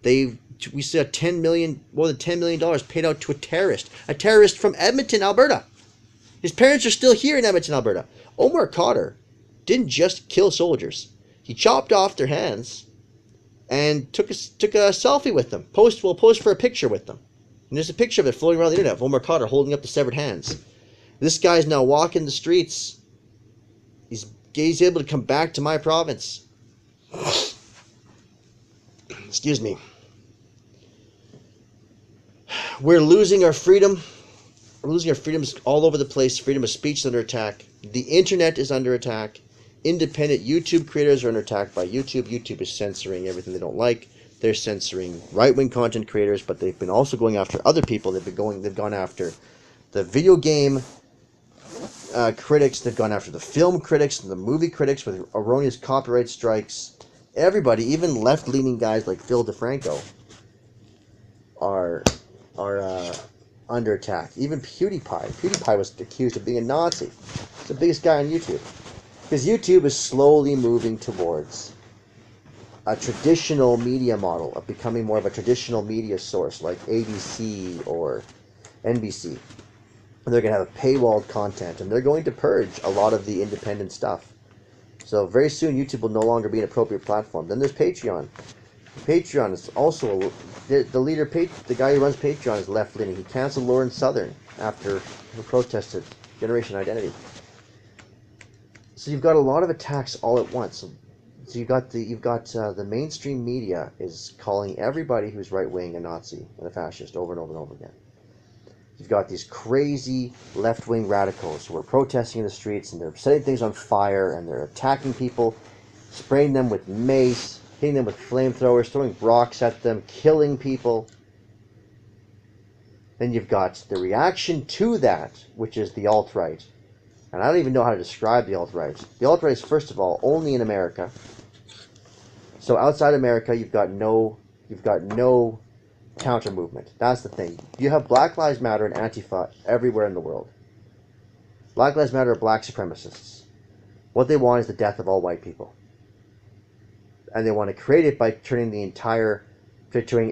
We see more than $10 million paid out to a terrorist from Edmonton, Alberta. His parents are still here in Edmonton, Alberta. Omar Khadr didn't just kill soldiers. He chopped off their hands and took a selfie with them. Post for a picture with them. And there's a picture of it floating around the internet of Omar Khadr holding up the severed hands. This guy's now walking the streets. He's able to come back to my province. Excuse me. We're losing our freedom. We're losing our freedoms all over the place. Freedom of speech is under attack. The internet is under attack. Independent YouTube creators are under attack by YouTube. YouTube is censoring everything they don't like. They're censoring right-wing content creators, but they've been also going after other people. They've gone after the video game critics. They've gone after the film critics and the movie critics with erroneous copyright strikes. Everybody, even left-leaning guys like Phil DeFranco, are under attack. Even PewDiePie. PewDiePie was accused of being a Nazi. He's the biggest guy on YouTube. Because YouTube is slowly moving towards a traditional media model of becoming more of a traditional media source like ABC or NBC. And they're going to have paywalled content, and they're going to purge a lot of the independent stuff. So very soon YouTube will no longer be an appropriate platform. Then there's Patreon. Patreon is also the leader. The guy who runs Patreon is left-leaning. He canceled Lauren Southern after he protested Generation Identity. So you've got a lot of attacks all at once. So you've got the mainstream media is calling everybody who's right-wing a Nazi and a fascist over and over and over again. You've got these crazy left-wing radicals who are protesting in the streets, and they're setting things on fire, and they're attacking people, spraying them with mace, hitting them with flamethrowers, throwing rocks at them, killing people. Then you've got the reaction to that, which is the alt-right. And I don't even know how to describe the alt-right. The alt-right is, first of all, only in America. So outside America, you've got no counter movement. That's the thing. You have Black Lives Matter and Antifa everywhere in the world. Black Lives Matter are black supremacists. What they want is the death of all white people. And they want to create it by turning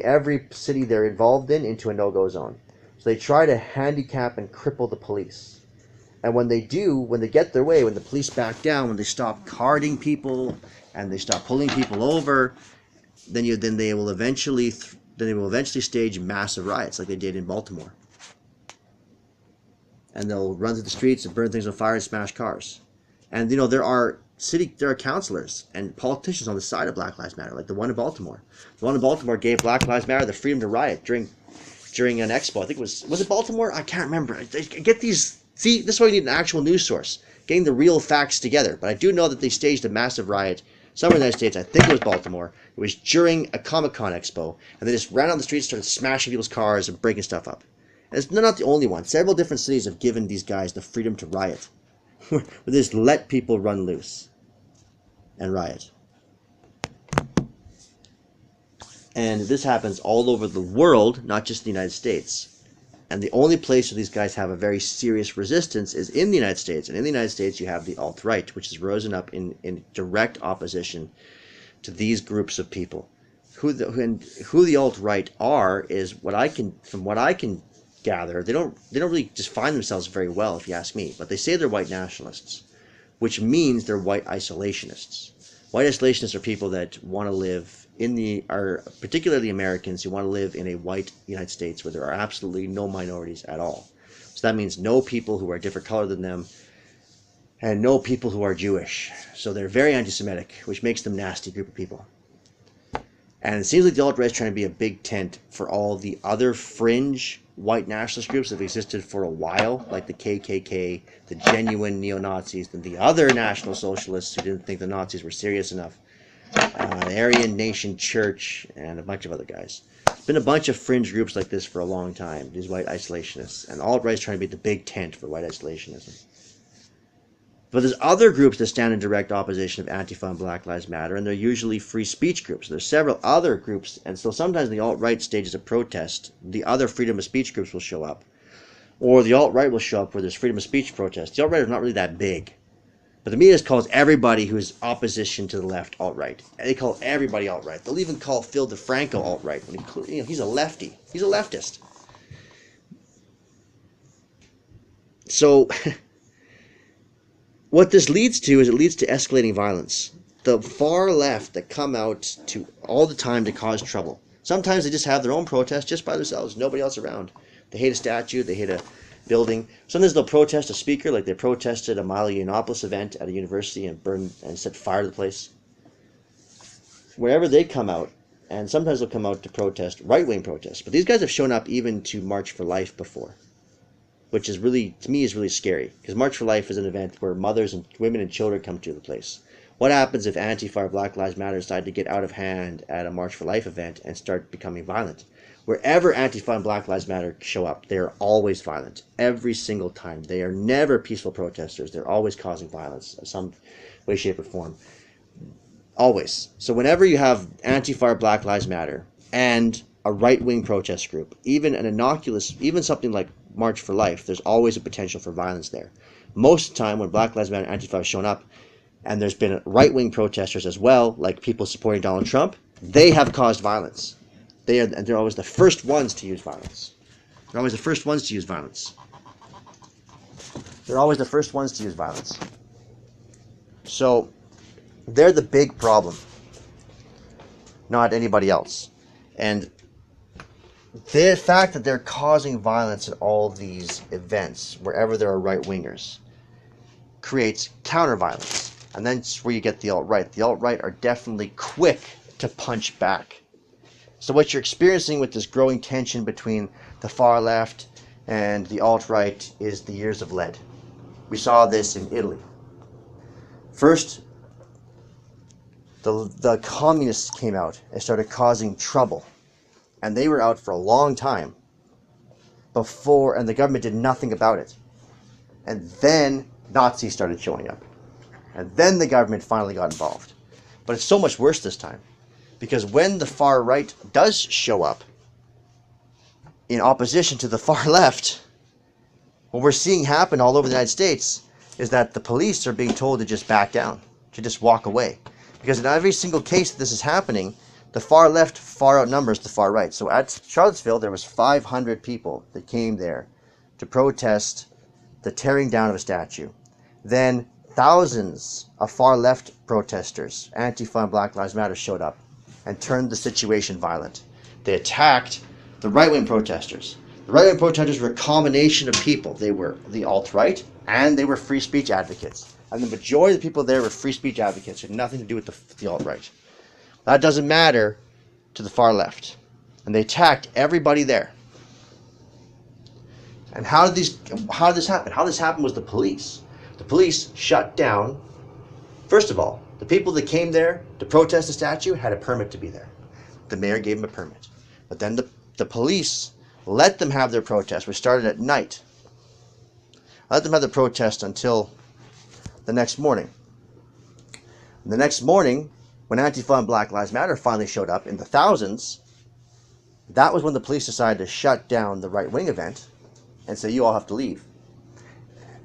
every city they're involved in into a no-go zone. So they try to handicap and cripple the police. And when they get their way, when the police back down, when they stop carding people and they stop pulling people over, then they will eventually stage massive riots like they did in Baltimore. And they'll run through the streets and burn things on fire and smash cars. And there are councilors and politicians on the side of Black Lives Matter, like the one in Baltimore. The one in Baltimore gave Black Lives Matter the freedom to riot during an expo. I think was it Baltimore? I can't remember. Get these. See, this is why you need an actual news source, getting the real facts together. But I do know that they staged a massive riot somewhere in the United States. I think it was Baltimore. It was during a Comic-Con expo, and they just ran on the streets, started smashing people's cars and breaking stuff up. And they're not the only one. Several different cities have given these guys the freedom to riot. Where they just let people run loose and riot. And this happens all over the world, not just the United States. And the only place where these guys have a very serious resistance is in the United States. And in the United States, you have the alt-right, which has risen up in direct opposition to these groups of people. Who the alt-right are is from what I can gather, they don't really define themselves very well, if you ask me. But they say they're white nationalists, which means they're white isolationists. White isolationists are people that want to live are particularly Americans who want to live in a white United States where there are absolutely no minorities at all. So that means no people who are a different color than them and no people who are Jewish. So they're very anti-Semitic, which makes them a nasty group of people. And it seems like the alt-right is trying to be a big tent for all the other fringe white nationalist groups that have existed for a while, like the KKK, the genuine neo-Nazis, and the other National Socialists who didn't think the Nazis were serious enough, the Aryan Nation Church, and a bunch of other guys. There's been a bunch of fringe groups like this for a long time, these white isolationists, and the alt-right is trying to be the big tent for white isolationism. But there's other groups that stand in direct opposition of Antifa and Black Lives Matter, and they're usually free speech groups. There's several other groups, and so sometimes the alt-right stages a protest, the other freedom of speech groups will show up. Or the alt-right will show up where there's freedom of speech protests. The alt-right is not really that big. But the media calls everybody who's opposition to the left alt-right. They call everybody alt-right. They'll even call Phil DeFranco alt-right. He's a lefty. He's a leftist. So what this leads to is it leads to escalating violence. The far left that come out to all the time to cause trouble. Sometimes they just have their own protests just by themselves, nobody else around. They hate a statue, they hate a building. Sometimes they'll protest a speaker, like they protested a Milo Yiannopoulos event at a university and burned and set fire to the place. Wherever they come out, and sometimes they'll come out to protest, right-wing protests. But these guys have shown up even to March for Life before, which is really, to me, is really scary. Because March for Life is an event where mothers and women and children come to the place. What happens if Antifa or Black Lives Matter decide to get out of hand at a March for Life event and start becoming violent? Wherever Antifa and Black Lives Matter show up, they are always violent. Every single time. They are never peaceful protesters. They're always causing violence in some way, shape, or form. Always. So whenever you have Antifa or Black Lives Matter and a right-wing protest group, even an innocuous, even something like March for Life, there's always a potential for violence there. Most of the time when Black Lives Matter and Antifa have shown up, and there's been right-wing protesters as well, like people supporting Donald Trump. They have caused violence. They're always the first ones to use violence. They're always the first ones to use violence. They're always the first ones to use violence. So they're the big problem, not anybody else. And the fact that they're causing violence at all these events, wherever there are right-wingers, creates counter-violence. And that's where you get the alt-right. The alt-right are definitely quick to punch back. So what you're experiencing with this growing tension between the far left and the alt-right is the years of lead. We saw this in Italy. First, the communists came out and started causing trouble. And they were out for a long time before, and the government did nothing about it. And then Nazis started showing up. And then the government finally got involved. But it's so much worse this time. Because when the far right does show up in opposition to the far left, what we're seeing happen all over the United States is that the police are being told to just back down, to just walk away. Because in every single case that this is happening, the far left far outnumbers the far right. So at Charlottesville, there was 500 people that came there to protest the tearing down of a statue. Then thousands of far left protesters, Antifa and Black Lives Matter, showed up and turned the situation violent. They attacked the right-wing protesters. The right-wing protesters were a combination of people. They were the alt-right and they were free speech advocates. And the majority of the people there were free speech advocates. It had nothing to do with the alt-right. That doesn't matter to the far left. And they attacked everybody there. And how did this happen? How this happened was the police. The police shut down. First of all, the people that came there to protest the statue had a permit to be there. The mayor gave them a permit. But then the police let them have their protest, which started at night. Let them have the protest until the next morning. And the next morning, when Antifa and Black Lives Matter finally showed up in the thousands, that was when the police decided to shut down the right-wing event and say, you all have to leave.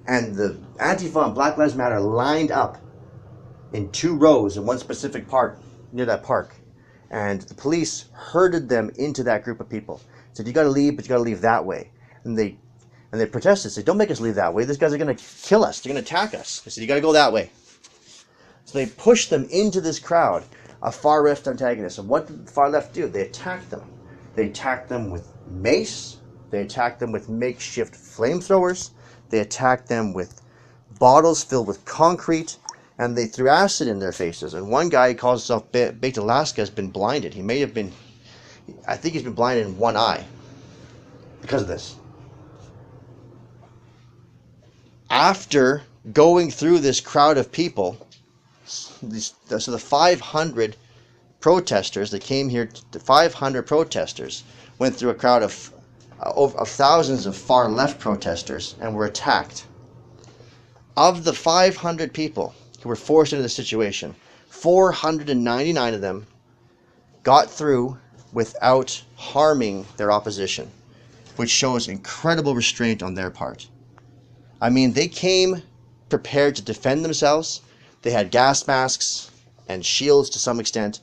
And the Antifa and Black Lives Matter lined up in 2 rows in one specific part, near that park. And the police herded them into that group of people. Said, you got to leave, but you got to leave that way. And they protested, said, don't make us leave that way. These guys are going to kill us. They're going to attack us. They said, you got to go that way. So they pushed them into this crowd of far left antagonists. And what did the far left do? They attacked them. They attacked them with mace. They attacked them with makeshift flamethrowers. They attacked them with bottles filled with concrete. And they threw acid in their faces. And one guy who calls himself Baked Alaska has been blinded. He may have been, I think he's been blinded in one eye because of this. After going through this crowd of people, so the 500 protesters that came here, the 500 protesters went through a crowd of thousands of far left protesters and were attacked. Of the 500 people who were forced into the situation, 499 of them got through without harming their opposition, which shows incredible restraint on their part. I mean, they came prepared to defend themselves. They had gas masks and shields to some extent.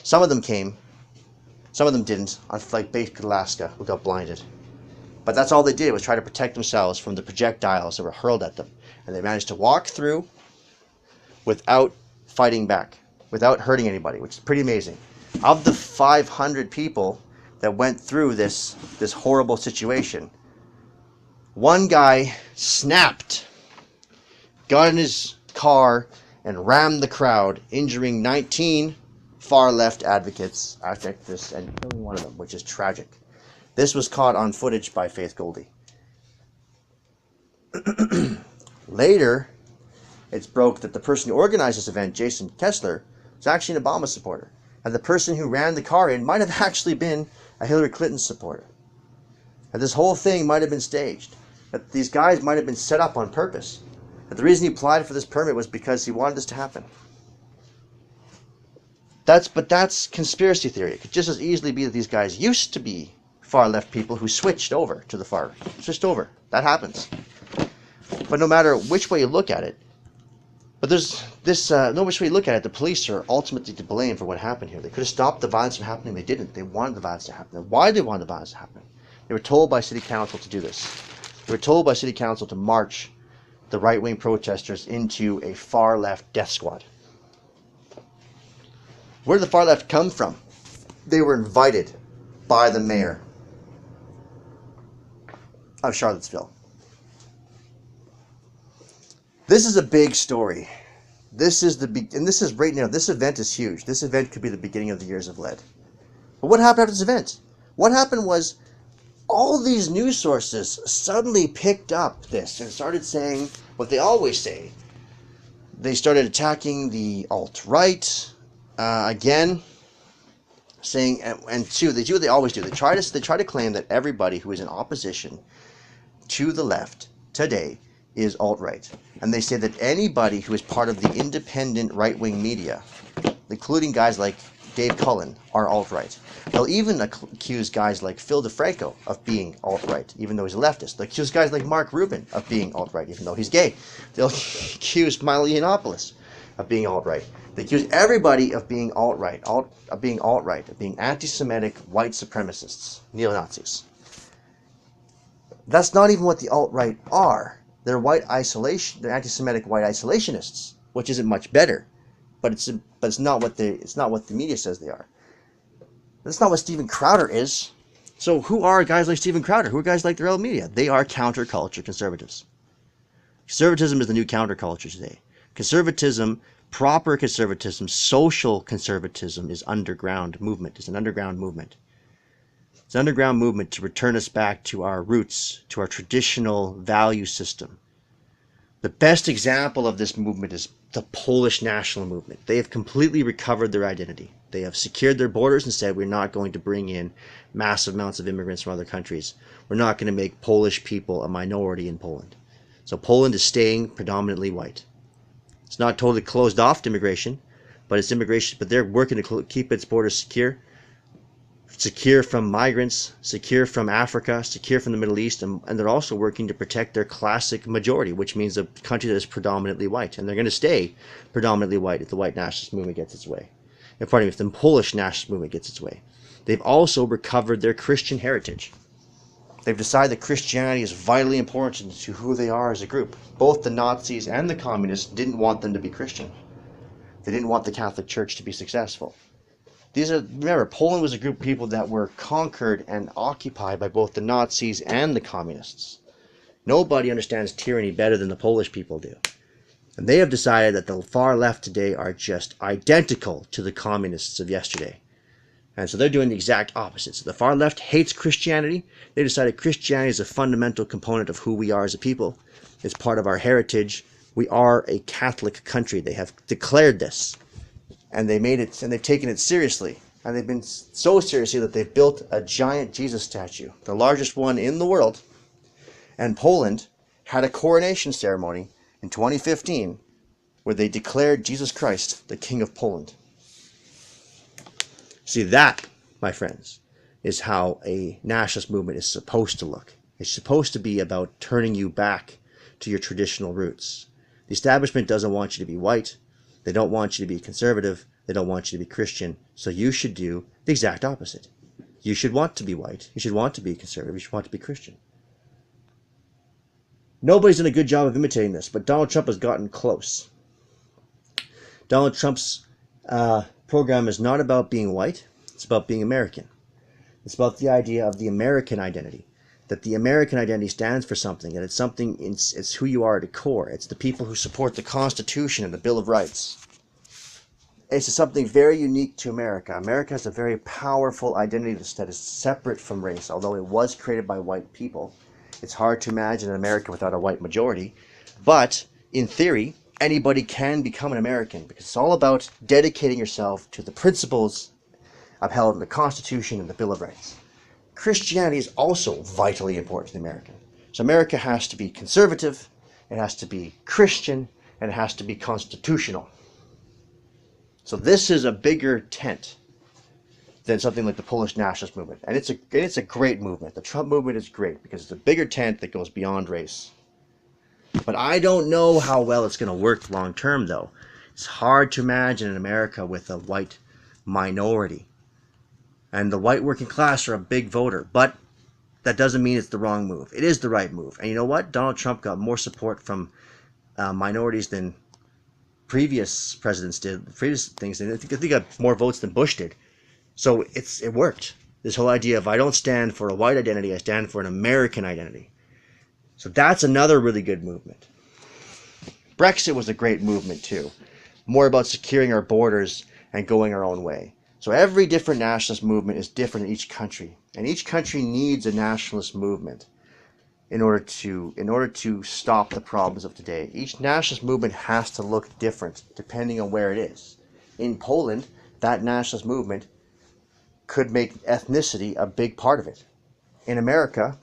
Some of them came, some of them didn't, like Baked Alaska, who got blinded. But that's all they did, was try to protect themselves from the projectiles that were hurled at them. And they managed to walk through without fighting back, without hurting anybody, which is pretty amazing. Of the 500 people that went through this horrible situation, one guy snapped, got in his car, and rammed the crowd, injuring 19 far left advocates, activists, and killing one of them, which is tragic. This was caught on footage by Faith Goldie. Later, it's broke that the person who organized this event, Jason Kessler, was actually an Obama supporter. And the person who ran the car in might have actually been a Hillary Clinton supporter. And this whole thing might have been staged. That these guys might have been set up on purpose. That the reason he applied for this permit was because he wanted this to happen. But that's conspiracy theory. It could just as easily be that these guys used to be far left people who switched over to the far right. Switched over. That happens. But no matter which way you look at it, but there's no which way you look at it, the police are ultimately to blame for what happened here. They could have stopped the violence from happening. They didn't. They wanted the violence to happen. And why they wanted the violence to happen? They were told by city council to do this. They were told by city council to march the right-wing protesters into a far-left death squad. Where did the far left come from? They were invited by the mayor of Charlottesville. This is a big story. This is and this is right now. This event is huge. This event could be the beginning of the Years of Lead. But what happened after this event? What happened was all these news sources suddenly picked up this and started saying what they always say. They started attacking the alt-right again, saying, and two, they do what they always do. They try to claim that everybody who is in opposition to the left today is alt-right. And they say that anybody who is part of the independent right-wing media, including guys like Dave Cullen, are alt-right. They'll even accuse guys like Phil DeFranco of being alt-right, even though he's a leftist. They'll accuse guys like Mark Rubin of being alt-right, even though he's gay. They'll accuse Milo Yiannopoulos of being alt-right. They accuse everybody of being alt-right, of being anti-Semitic, white supremacists, neo-Nazis. That's not even what the alt-right are. They're they're anti-Semitic white isolationists, which isn't much better, but it's not what the media says they are. That's not what Steven Crowder is. So who are guys like Steven Crowder? Who are guys like the real media? They are counterculture conservatives. Conservatism is the new counterculture today. Conservatism, proper conservatism, social conservatism is underground movement. It's an underground movement. It's an underground movement to return us back to our roots, to our traditional value system. The best example of this movement is the Polish national movement. They have completely recovered their identity. They have secured their borders and said, we're not going to bring in massive amounts of immigrants from other countries. We're not going to make Polish people a minority in Poland. So Poland is staying predominantly white. It's not totally closed off to immigration, but it's immigration. But they're working to keep its borders secure from migrants, secure from Africa, secure from the Middle East, and they're also working to protect their classic majority, which means a country that is predominantly white. And they're going to stay predominantly white if the white nationalist movement gets its way. If the Polish nationalist movement gets its way. They've also recovered their Christian heritage. They've decided that Christianity is vitally important to who they are as a group. Both the Nazis and the communists didn't want them to be Christian. They didn't want the Catholic Church to be successful. Remember, Poland was a group of people that were conquered and occupied by both the Nazis and the communists. Nobody understands tyranny better than the Polish people do. And they have decided that the far left today are just identical to the communists of yesterday. And so they're doing the exact opposite. So the far left hates Christianity. They decided Christianity is a fundamental component of who we are as a people. It's part of our heritage. We are a Catholic country. They have declared this. And they made it, and they've taken it seriously. And they've been so seriously that they've built a giant Jesus statue, the largest one in the world. And Poland had a coronation ceremony in 2015 where they declared Jesus Christ the King of Poland. See, that, my friends, is how a nationalist movement is supposed to look. It's supposed to be about turning you back to your traditional roots. The establishment doesn't want you to be white. They don't want you to be conservative. They don't want you to be Christian. So you should do the exact opposite. You should want to be white. You should want to be conservative. You should want to be Christian. Nobody's done a good job of imitating this, but Donald Trump has gotten close. Donald Trump's program is not about being white. It's about being American. It's about the idea of the American identity. That the American identity stands for something, and it's who you are at the core. It's the people who support the Constitution and the Bill of Rights. It's something very unique to America. America has a very powerful identity that is separate from race, although it was created by white people. It's hard to imagine an America without a white majority, but in theory, anybody can become an American because it's all about dedicating yourself to the principles upheld in the Constitution and the Bill of Rights. Christianity is also vitally important to the American. So America has to be conservative, it has to be Christian, and it has to be constitutional. So this is a bigger tent than something like the Polish nationalist movement. And it's a great movement. The Trump movement is great because it's a bigger tent that goes beyond race. But I don't know how well it's going to work long term, though. It's hard to imagine an America with a white minority. And the white working class are a big voter, but that doesn't mean it's the wrong move. It is the right move. And you know what? Donald Trump got more support from minorities than previous presidents did, previous things. And I think he got more votes than Bush did. So it worked. This whole idea of I don't stand for a white identity, I stand for an American identity. So that's another really good movement. Brexit was a great movement too. More about securing our borders and going our own way. So every different nationalist movement is different in each country. And each country needs a nationalist movement in order to stop the problems of today. Each nationalist movement has to look different depending on where it is. In Poland, that nationalist movement could make ethnicity a big part of it. In America,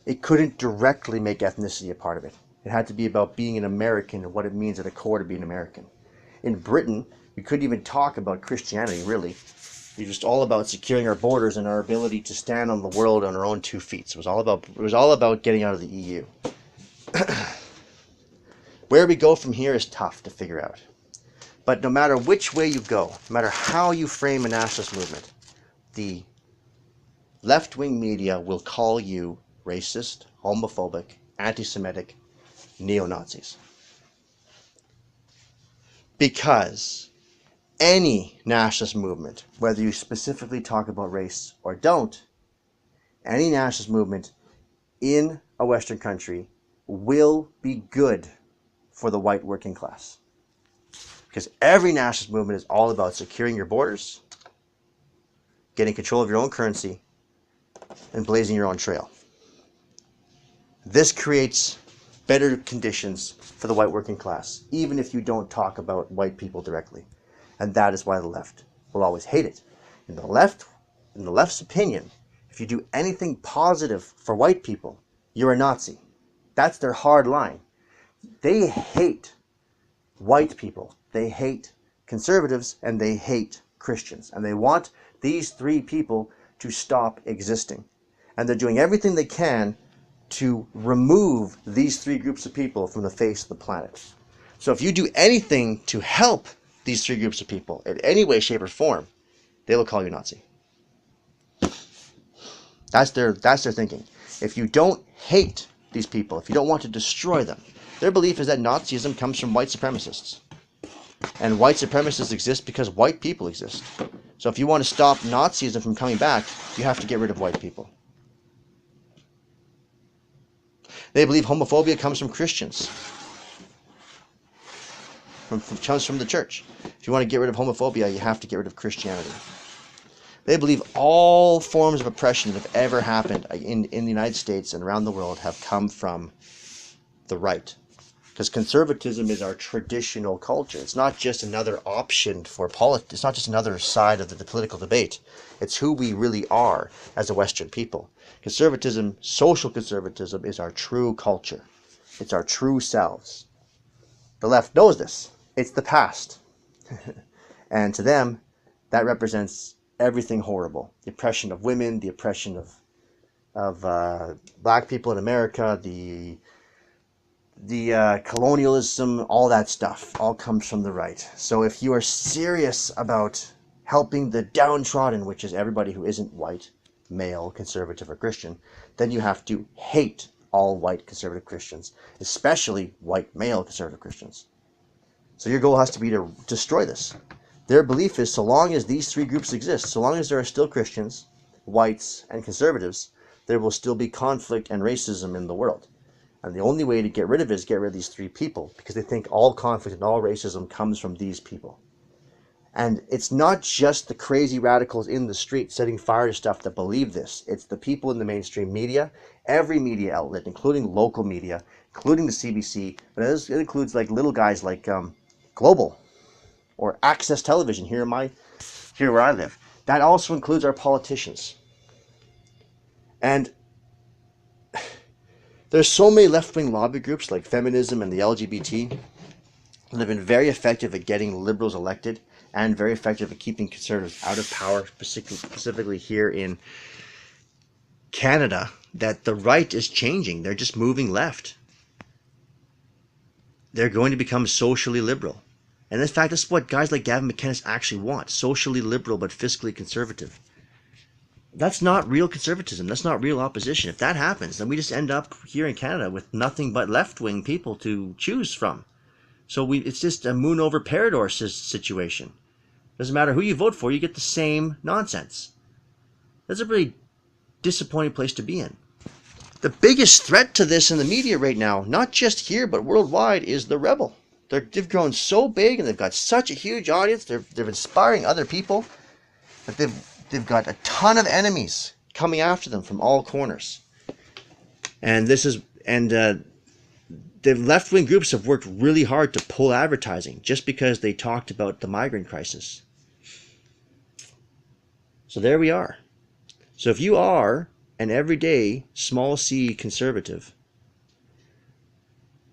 it couldn't directly make ethnicity a part of it. It had to be about being an American and what it means at a core to be an American. In Britain, we couldn't even talk about Christianity, really. It was just all about securing our borders and our ability to stand on the world on our own 2 feet. So it was all about getting out of the EU. Where we go from here is tough to figure out. But no matter which way you go, no matter how you frame a nationalist movement, the left-wing media will call you racist, homophobic, anti-Semitic, neo-Nazis. Because any nationalist movement, whether you specifically talk about race or don't, any nationalist movement in a Western country will be good for the white working class. Because every nationalist movement is all about securing your borders, getting control of your own currency, and blazing your own trail. This creates better conditions for the white working class, even if you don't talk about white people directly. And that is why the left will always hate it. In the left's opinion, if you do anything positive for white people, you're a Nazi. That's their hard line. They hate white people. They hate conservatives, and they hate Christians. And they want these 3 people to stop existing. And they're doing everything they can to remove these 3 groups of people from the face of the planet. So if you do anything to help these 3 groups of people in any way, shape, or form, they will call you Nazi. That's their thinking. If you don't hate these people, if you don't want to destroy them, their belief is that Nazism comes from white supremacists. And white supremacists exist because white people exist. So if you want to stop Nazism from coming back, you have to get rid of white people. They believe homophobia comes from Christians. Comes from the church. If you want to get rid of homophobia, you have to get rid of Christianity. They believe all forms of oppression that have ever happened in the United States and around the world have come from the right. Because conservatism is our traditional culture. It's not just another option for politics. It's not just another side of the political debate. It's who we really are as a Western people. Conservatism, social conservatism, is our true culture. It's our true selves. The left knows this. It's the past. And to them, that represents everything horrible. The oppression of women, the oppression of black people in America, the colonialism, all that stuff, all comes from the right. So if you are serious about helping the downtrodden, which is everybody who isn't white, male, conservative, or Christian, then you have to hate all white conservative Christians, especially white male conservative Christians. So your goal has to be to destroy this. Their belief is so long as these 3 groups exist, so long as there are still Christians, whites, and conservatives, there will still be conflict and racism in the world. And the only way to get rid of it is get rid of these 3 people, because they think all conflict and all racism comes from these people. And it's not just the crazy radicals in the street setting fire to stuff that believe this. It's the people in the mainstream media, every media outlet, including local media, including the CBC, but it includes like little guys like Global or Access Television here where I live. That also includes our politicians. And there's so many left-wing lobby groups like feminism and the LGBT that have been very effective at getting liberals elected and very effective at keeping conservatives out of power, specifically here in Canada, that the right is changing. They're just moving left. They're going to become socially liberal. And in fact, that's what guys like Gavin McInnes actually want. Socially liberal but fiscally conservative. That's not real conservatism. That's not real opposition. If that happens, then we just end up here in Canada with nothing but left-wing people to choose from. So it's just a moon over Parador situation. Doesn't matter who you vote for, you get the same nonsense. That's a really disappointing place to be in. The biggest threat to this in the media right now, not just here but worldwide, is the Rebel. They've grown so big and they've got such a huge audience. They're inspiring other people, but they've got a ton of enemies coming after them from all corners. And the left-wing groups have worked really hard to pull advertising just because they talked about the migrant crisis. So there we are. So if you are an everyday small c conservative,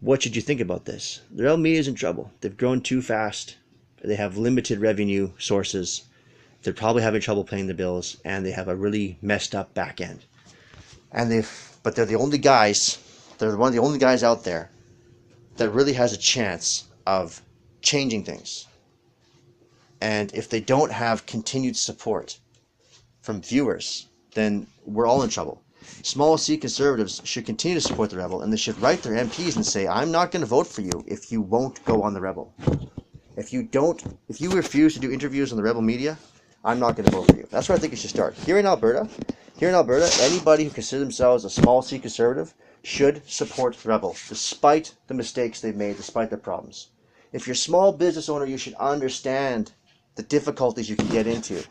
what should you think about this? The real media is in trouble. They've grown too fast. They have limited revenue sources. They're probably having trouble paying the bills, and they have a really messed up back end. But they're the only guys. They're one of the only guys out there that really has a chance of changing things. And if they don't have continued support from viewers, then we're all in trouble. Small c conservatives should continue to support the Rebel, and they should write their MPs and say, I'm not going to vote for you if you won't go on the Rebel. If you refuse to do interviews on the Rebel media, I'm not going to vote for you. That's where I think it should start. Here in Alberta, anybody who considers themselves a small c conservative should support the Rebel, despite the mistakes they've made, despite their problems. If you're a small business owner, you should understand the difficulties you can get into.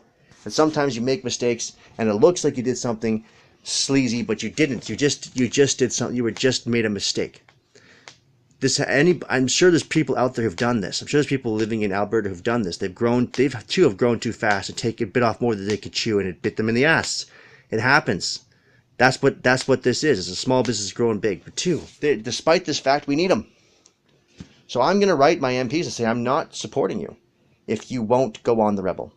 And sometimes you make mistakes, and it looks like you did something sleazy, but you didn't. You just did something. You just made a mistake. I'm sure there's people out there who've done this. I'm sure there's people living in Alberta who've done this. They have grown too fast and bit off more than they could chew, and it bit them in the ass. It happens. That's what this is. It's a small business growing big. But despite this fact, we need them. So I'm going to write my MPs and say, I'm not supporting you if you won't go on the Rebel.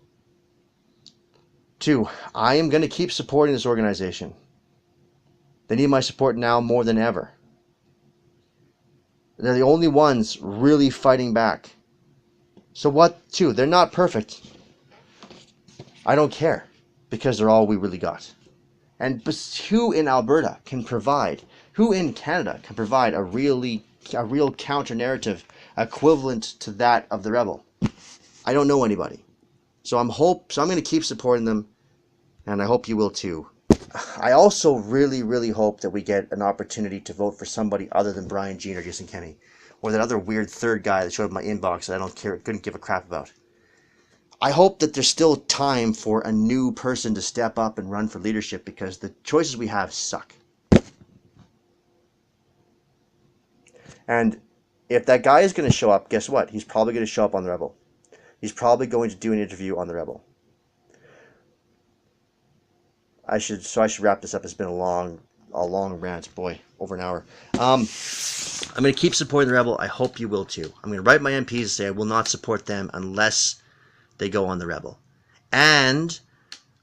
2, I am going to keep supporting this organization. They need my support now more than ever. They're the only ones really fighting back. So what? 2, they're not perfect. I don't care, because they're all we really got. And who in Alberta can provide, who in Canada can provide a real counter-narrative equivalent to that of the Rebel? I don't know anybody. So I'm going to keep supporting them, and I hope you will too. I also really, really hope that we get an opportunity to vote for somebody other than Brian Jean or Jason Kenney, or that other weird third guy that showed up in my inbox that I couldn't give a crap about. I hope that there's still time for a new person to step up and run for leadership, because the choices we have suck. And if that guy is going to show up, guess what? He's probably going to show up on the Rebel. He's probably going to do an interview on the Rebel. I should wrap this up. It's been a long rant, boy, over an hour. I'm going to keep supporting the Rebel. I hope you will too. I'm going to write my MPs and say I will not support them unless they go on the Rebel. And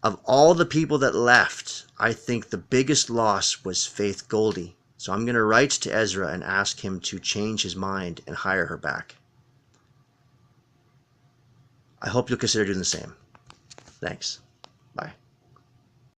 of all the people that left, I think the biggest loss was Faith Goldie. So I'm going to write to Ezra and ask him to change his mind and hire her back. I hope you'll consider doing the same. Thanks. Bye.